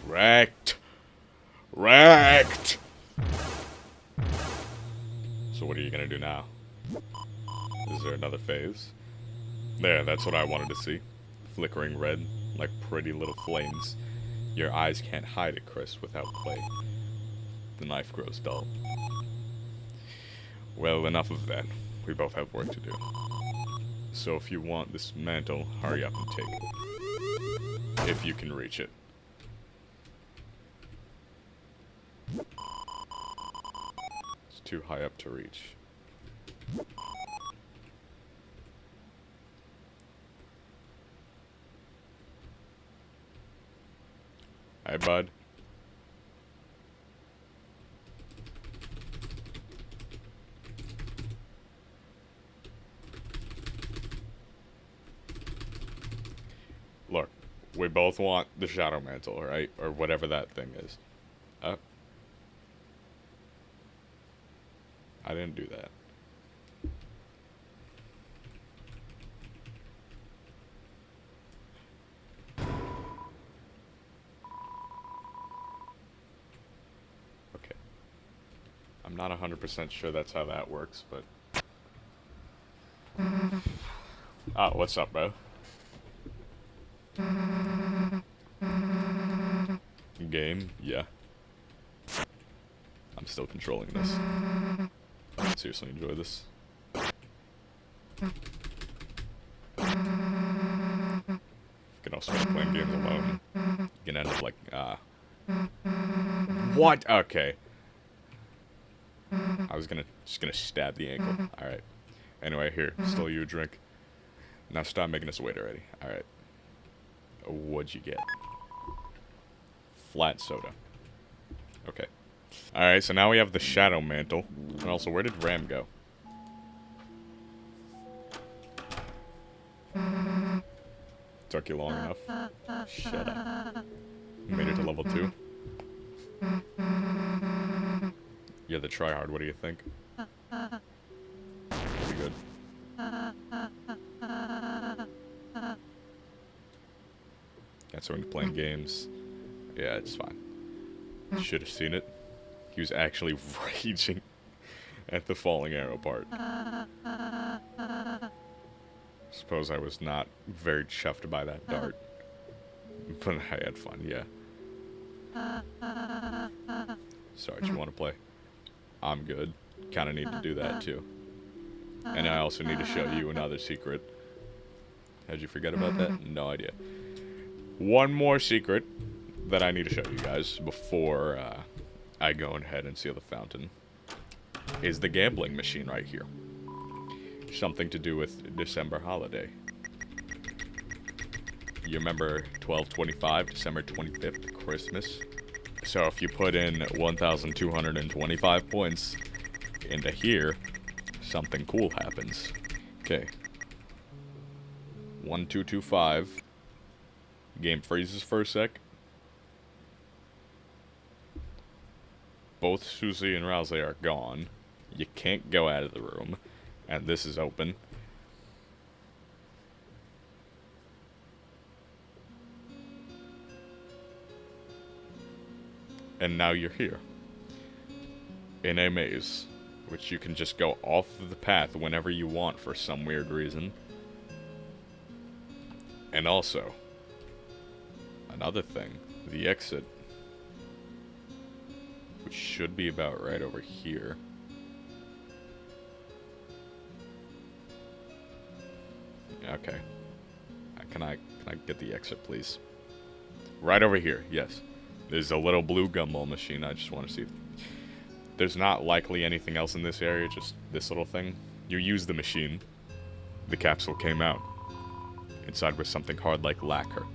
[SPEAKER 1] Wrecked. Wrecked. So what are you gonna do now? Is there another phase? There, that's what I wanted to see. Flickering red, like pretty little flames. Your eyes can't hide it, Chris, without clay. The knife grows dull. Well, enough of that. We both have work to do. So if you want this mantle, hurry up and take it. If you can reach it. It's too high up to reach. Hi, bud. We both want the Shadow Mantle, right? Or whatever that thing is. I didn't do that. Okay. I'm not 100% sure that's how that works, but... Oh, what's up, bro? Game? Yeah. I'm still controlling this. I seriously enjoy this. You can also start playing games alone. You can end up like, What? Okay. I was just gonna stab the ankle. Alright. Anyway, here. Still you a drink. Now stop making us wait already. Alright. What'd you get? Flat soda. Okay. Alright, so now we have the Shadow Mantle. And also, where did Ram go? Took you long enough. Shut up. You made it to level 2? You're the tryhard, what do you think? Pretty good. Got someone playing games. Yeah, it's fine. Should have seen it. He was actually raging at the falling arrow part. Suppose I was not very chuffed by that dart. But I had fun, yeah. Sorry, do you want to play? I'm good. Kinda need to do that too. And I also need to show you another secret. How'd you forget about that? No idea. One more secret that I need to show you guys before I go ahead and seal the fountain is the gambling machine right here. Something to do with December holiday. You remember 12/25, December 25th, Christmas? So if you put in 1,225 points into here, something cool happens. Okay. 1225. Game freezes for a sec. Both Susie and Rouse are gone. You can't go out of the room. And this is open. And now you're here. In a maze. Which you can just go off of the path whenever you want for some weird reason. And also, another thing. The exit. Which should be about right over here. Okay. Can I get the exit, please? Right over here, yes. There's a little blue gumball machine. I just want to see. There's not likely anything else in this area, just this little thing. You use the machine. The capsule came out. Inside was something hard like lacquer.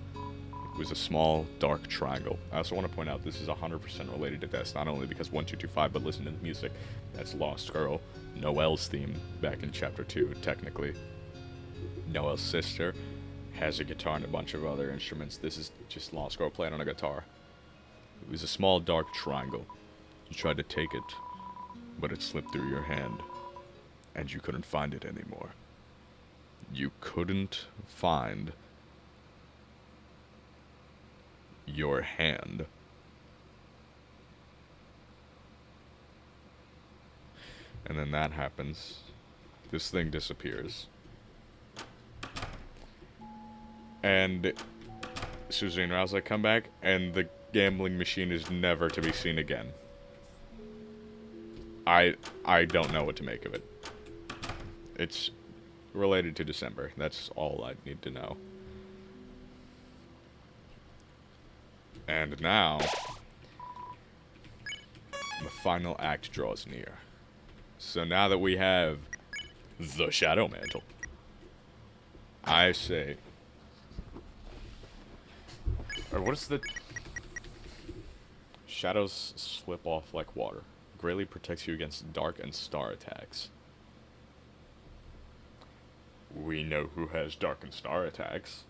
[SPEAKER 1] It was a small, dark triangle. I also want to point out this is 100% related to this, not only because 1225, but listen to the music. That's Lost Girl, Noelle's theme, back in Chapter 2, technically. Noelle's sister has a guitar and a bunch of other instruments. This is just Lost Girl playing on a guitar. It was a small, dark triangle. You tried to take it, but it slipped through your hand, and you couldn't find it anymore. You couldn't find your hand. And then that happens. This thing disappears. And Susie and Rouse come back, and the gambling machine is never to be seen again. I don't know what to make of it. It's related to December. That's all I need to know. And now, the final act draws near. So now that we have the Shadow Mantle, I say... Or what is the... Shadows slip off like water. Greatly protects you against dark and star attacks. We know who has dark and star attacks.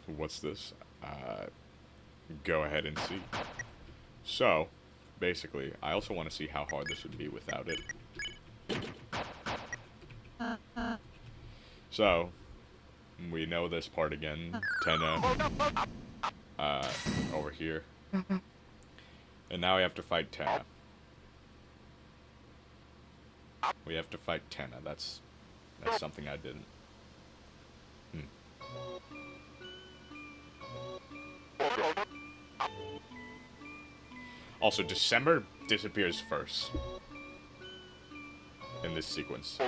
[SPEAKER 1] what's this? Go ahead and see. So, basically, I also want to see how hard this would be without it. So, we know this part again. Tenna, over here. And now we have to fight Tenna. We have to fight Tenna. That's something I didn't. Also, December disappears first in this sequence.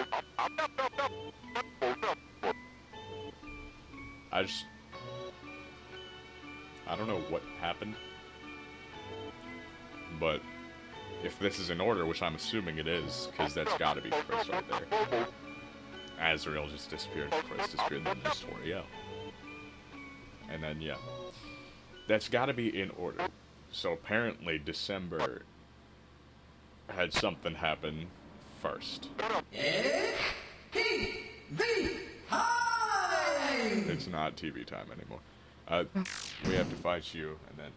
[SPEAKER 1] I don't know what happened, but if this is in order, which I'm assuming it is, because that's gotta be Chris right there. Azrael just disappeared, Chris disappeared, then there's Toriel. And then, yeah. That's gotta be in order. So apparently December had something happen first. It's not TV time anymore. We have to fight you, and then...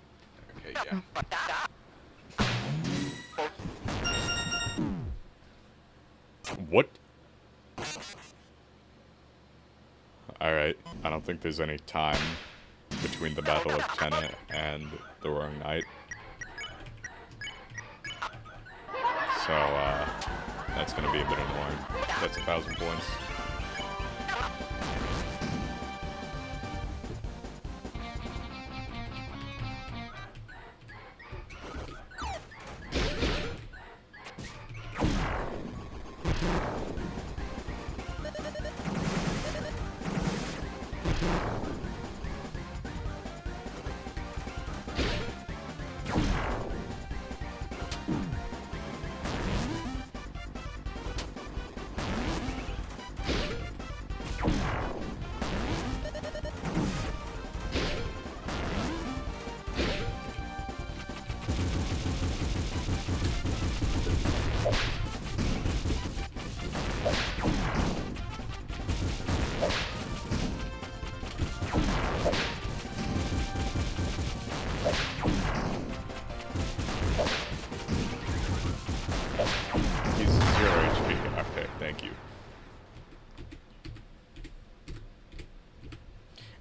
[SPEAKER 1] Okay, yeah. What? Alright, I don't think there's any time between the Battle of Tenna and the Roaring Night. So, that's gonna be a bit annoying. That's 1,000 points.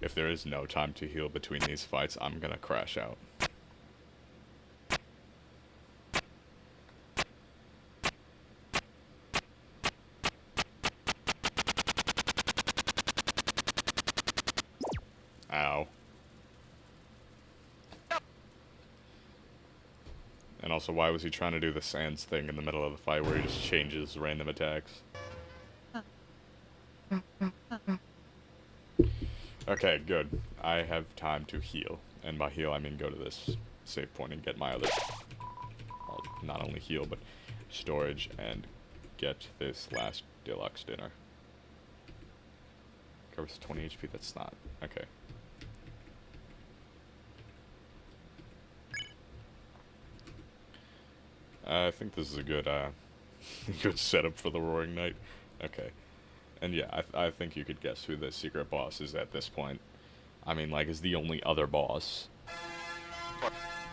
[SPEAKER 1] If there is no time to heal between these fights, I'm gonna crash out. Ow. And also, why was he trying to do the Sands thing in the middle of the fight where he just changes random attacks? Okay, good. I have time to heal. And by heal, I mean go to this save point and get my other... Well, not only heal, but storage and get this last deluxe dinner. Covers 20 HP, that's not... Okay. I think this is a good, good setup for the Roaring Night. Okay. And yeah, I think you could guess who the secret boss is at this point. I mean, like, is the only other boss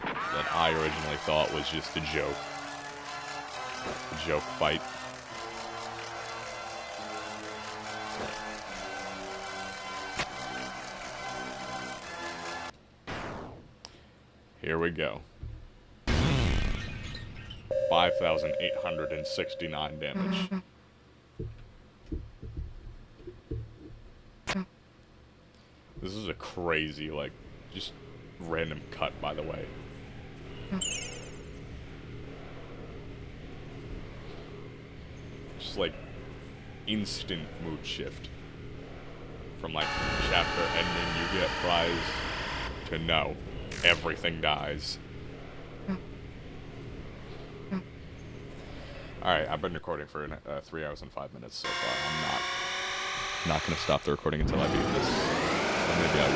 [SPEAKER 1] that I originally thought was just a joke. A joke fight. Here we go. 5,869 damage. This is a crazy, like, just random cut, by the way. Just, like, instant mood shift. From, like, chapter ending, you get prize, to no, everything dies. Alright, I've been recording for 3 hours and 5 minutes so far. I'm not gonna stop the recording until I beat this. Or maybe I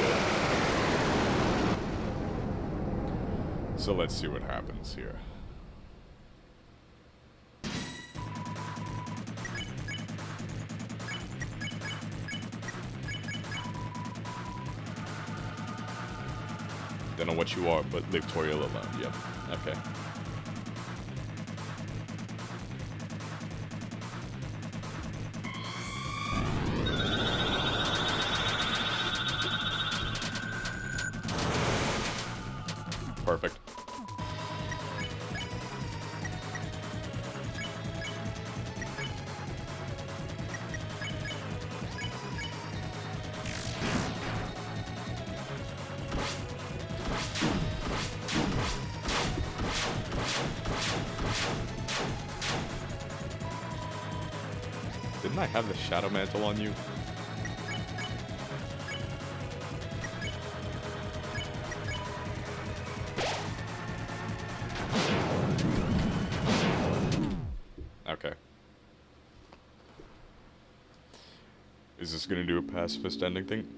[SPEAKER 1] will. So let's see what happens here. Don't know what you are, but leave Toriel alone. Yep. Okay. Perfect. Didn't I have the Shadow Mantle on you? Okay. Is this gonna do a pacifist ending thing?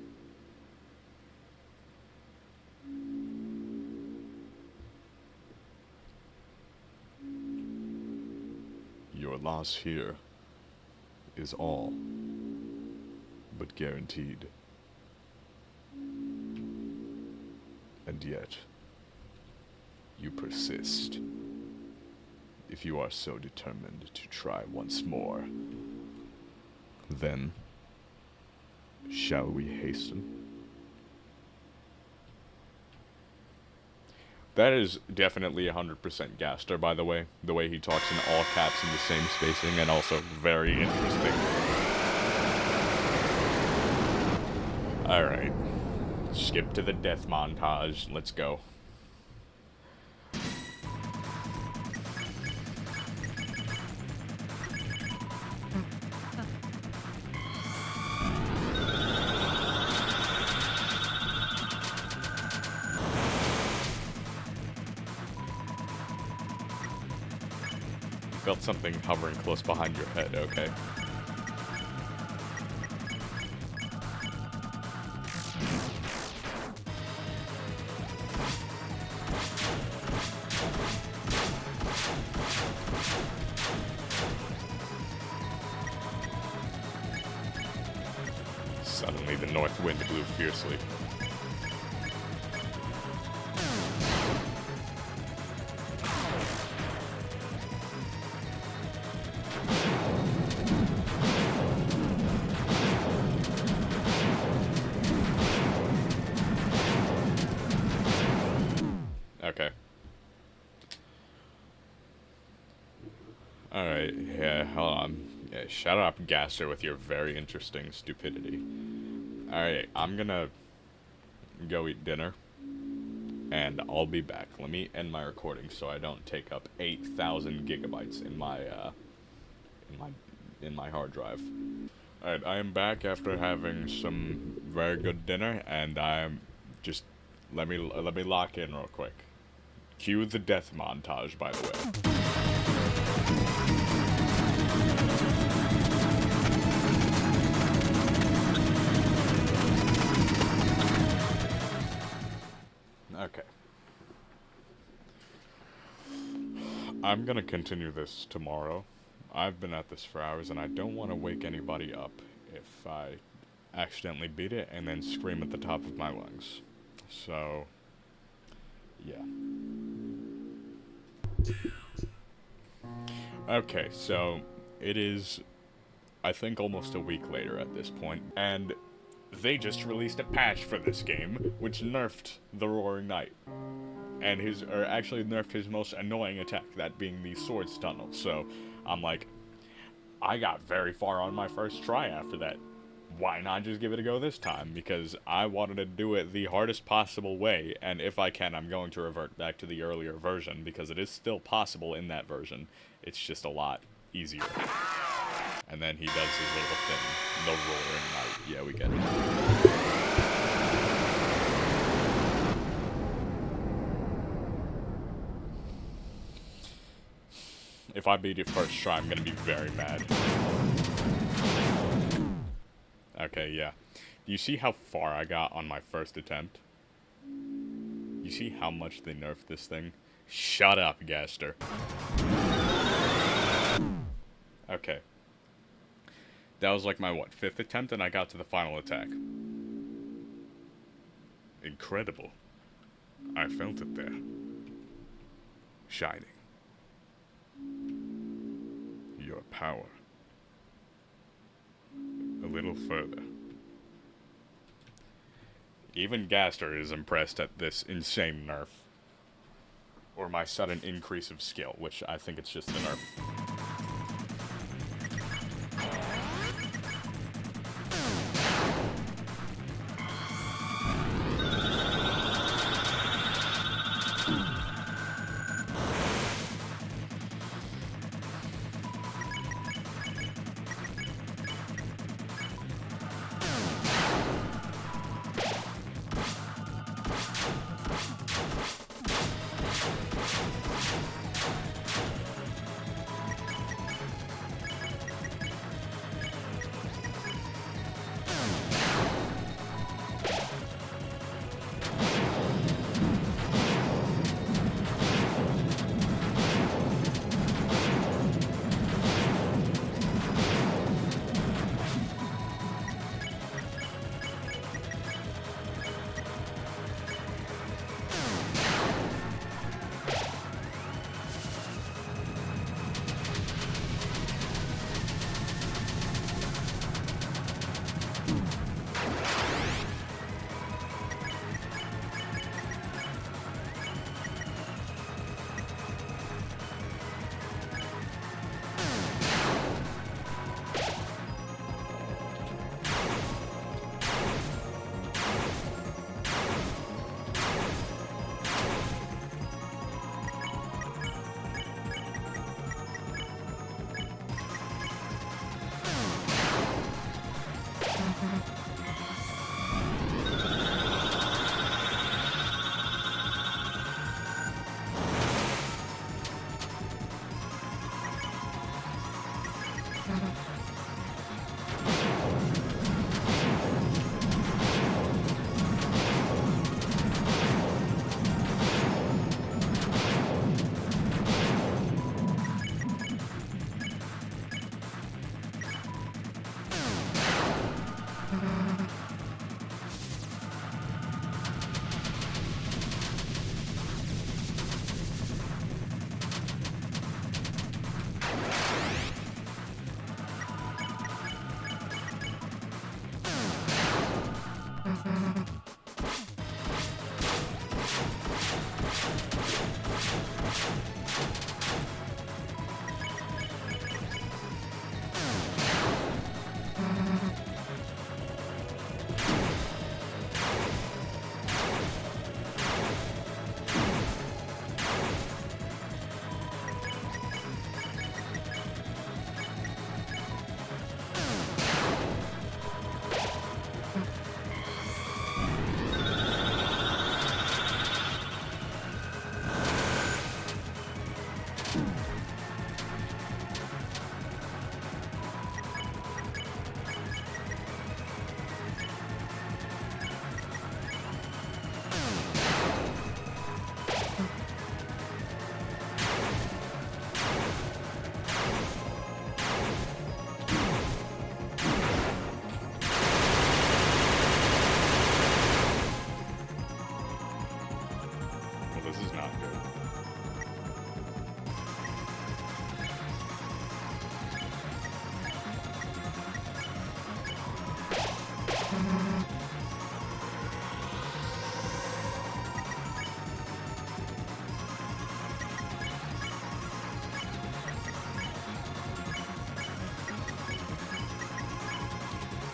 [SPEAKER 1] Your loss here is all but guaranteed. And yet, you persist. If you are so determined to try once more, then shall we hasten? That is definitely 100% Gaster, by the way. The way he talks in all caps in the same spacing, and also very interesting. Alright. Skip to the death montage. Let's go. Felt something hovering close behind your head, okay. Suddenly the north wind blew fiercely. Okay. Alright, yeah, hold on. Yeah, shout out Gaster with your very interesting stupidity. Alright, I'm gonna go eat dinner, and I'll be back. Let me end my recording so I don't take up 8,000 gigabytes in my hard drive. Alright, I am back after having some very good dinner, and I'm just let me lock in real quick. Cue the death montage, by the way. Okay. I'm gonna continue this tomorrow. I've been at this for hours, and I don't want to wake anybody up if I accidentally beat it and then scream at the top of my lungs. So, yeah. Okay, so it is, I think, almost a week later at this point, and they just released a patch for this game, which nerfed the Roaring Knight. And actually nerfed his most annoying attack, that being the Swords Tunnel. So, I'm like, I got very far on my first try after that. Why not just give it a go this time? Because I wanted to do it the hardest possible way, and if I can, I'm going to revert back to the earlier version, because it is still possible in that version. It's just a lot easier. And then he does his little thing, the Roaring Knight. Yeah, we get it. If I beat it first try, I'm gonna be very mad. Okay, yeah. Do you see how far I got on my first attempt? You see how much they nerfed this thing? Shut up, Gaster. Okay. That was like my, what, 5th attempt, and I got to the final attack. Incredible. I felt it there. Shining. Your power. A little further. Even Gaster is impressed at this insane nerf. Or my sudden increase of skill, which I think it's just the nerf.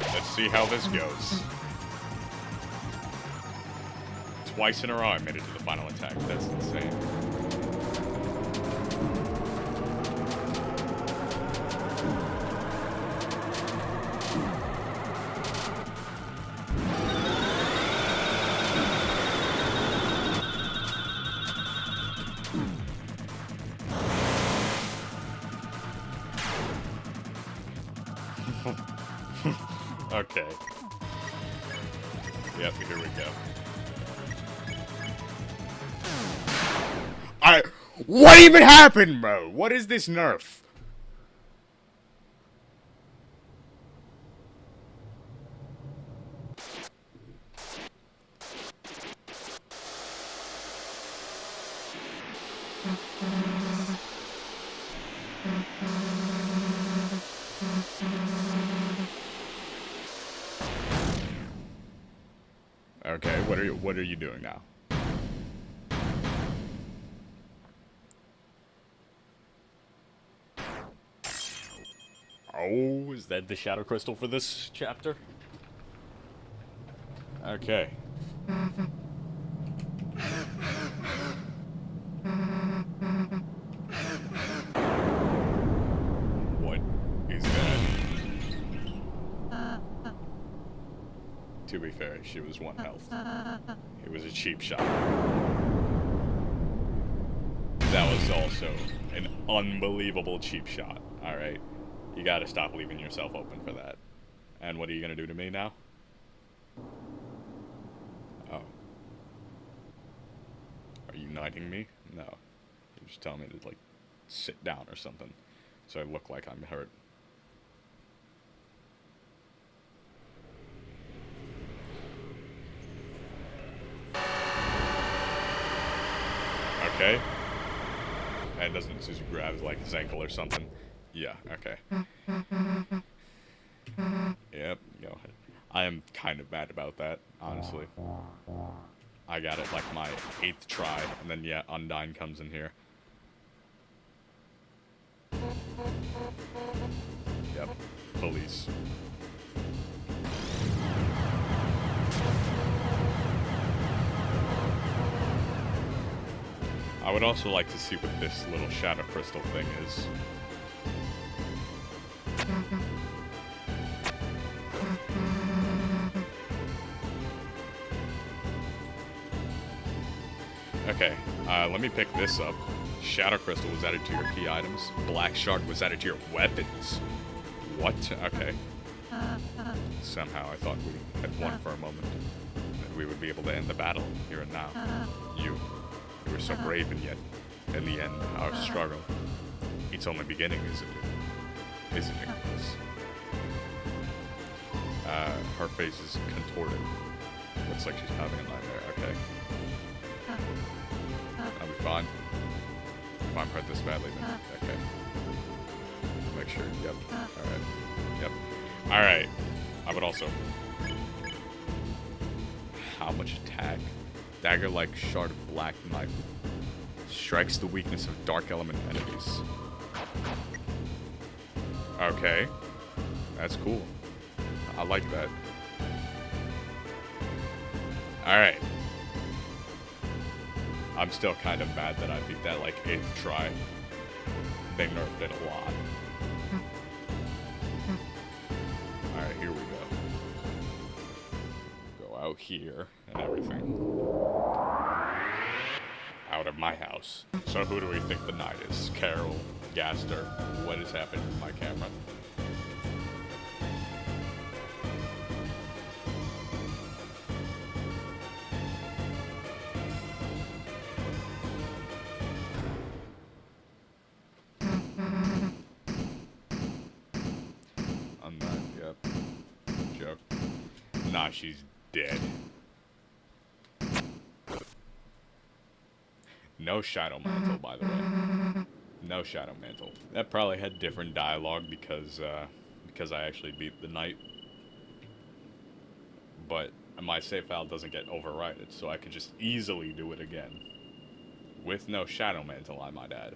[SPEAKER 1] Let's see how this goes. Twice in a row I made it to the final attack. That's insane. Okay. Yep, here we go. What even happened, bro? What is this nerf? Okay, what are you doing now? Oh, is that the shadow crystal for this chapter? Okay. What is that? To be fair, she was 1 health. It was a cheap shot. That was also an unbelievable cheap shot, alright? You gotta stop leaving yourself open for that. And what are you gonna do to me now? Oh. Are you knighting me? No. You're just telling me to, like, sit down or something. So I look like I'm hurt. Okay. And doesn't just grab, like, his ankle or something. Yeah, okay. Yep, go ahead. I am kind of mad about that, honestly. I got it like my 8th try, and then yeah, Undyne comes in here. Yep, police. I would also like to see what this little shadow crystal thing is. Okay, let me pick this up. Shadow crystal was added to your key items. Black shard was added to your weapons. What? Okay. Somehow I thought we had won for a moment. That we would be able to end the battle here and now. You were so brave, and yet, in the end, our struggle, it's only beginning, isn't it? Isn't it? Her face is contorted. Looks like she's having a nightmare. Okay. I'll be fine. If I'm hurt this badly, then okay. Make sure. Yep. Alright. Yep. Alright. I would also... How much attack? Dagger-like shard of black knife. Strikes the weakness of dark element enemies. Okay. That's cool. I like that. Alright. I'm still kind of mad that I beat that, like, 8th try. They nerfed it a lot. Alright, here we go. Go out here and everything. Out of my house. So who do we think the knight is? Carol? Gaster? What is happening with my camera? Nah, she's dead. No Shadow Mantle, by the way. No Shadow Mantle. That probably had different dialogue because I actually beat the knight. But my save file doesn't get overridden, so I could just easily do it again. With no Shadow Mantle, I might add.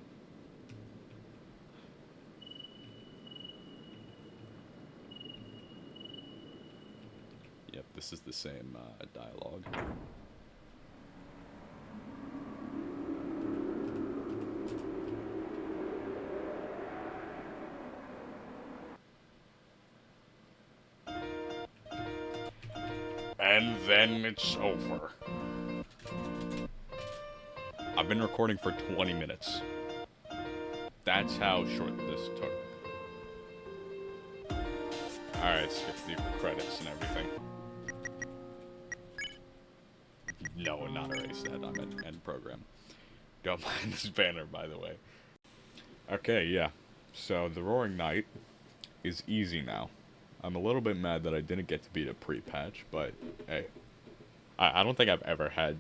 [SPEAKER 1] Yep, this is the same dialogue. And then it's over. I've been recording for 20 minutes. That's how short this took. Alright, skip the credits and everything. No, not erase that. I'm at end program. Don't mind this banner, by the way. Okay, yeah. So, the Roaring Knight is easy now. I'm a little bit mad that I didn't get to beat a pre-patch, but hey. I don't think I've ever had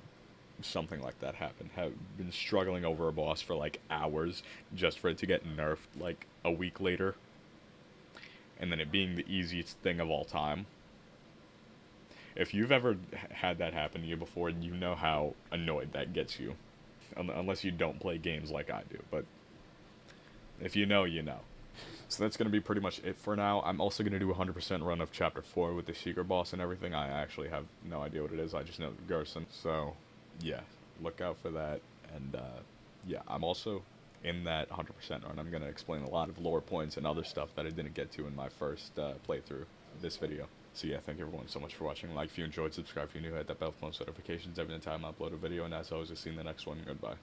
[SPEAKER 1] something like that happen. Have been struggling over a boss for like hours just for it to get nerfed like a week later. And then it being the easiest thing of all time. If you've ever had that happen to you before, you know how annoyed that gets you. Unless you don't play games like I do, but if you know, you know. So that's going to be pretty much it for now. I'm also going to do a 100% run of Chapter 4 with the secret boss and everything. I actually have no idea what it is. I just know Gerson. So, yeah, look out for that. And, yeah, I'm also in that 100% run. I'm going to explain a lot of lore points and other stuff that I didn't get to in my first playthrough of this video. So, yeah, thank you everyone so much for watching. Like if you enjoyed, subscribe if you're new, hit that bell for post notifications every time I upload a video. And as always, I'll see you in the next one. Goodbye.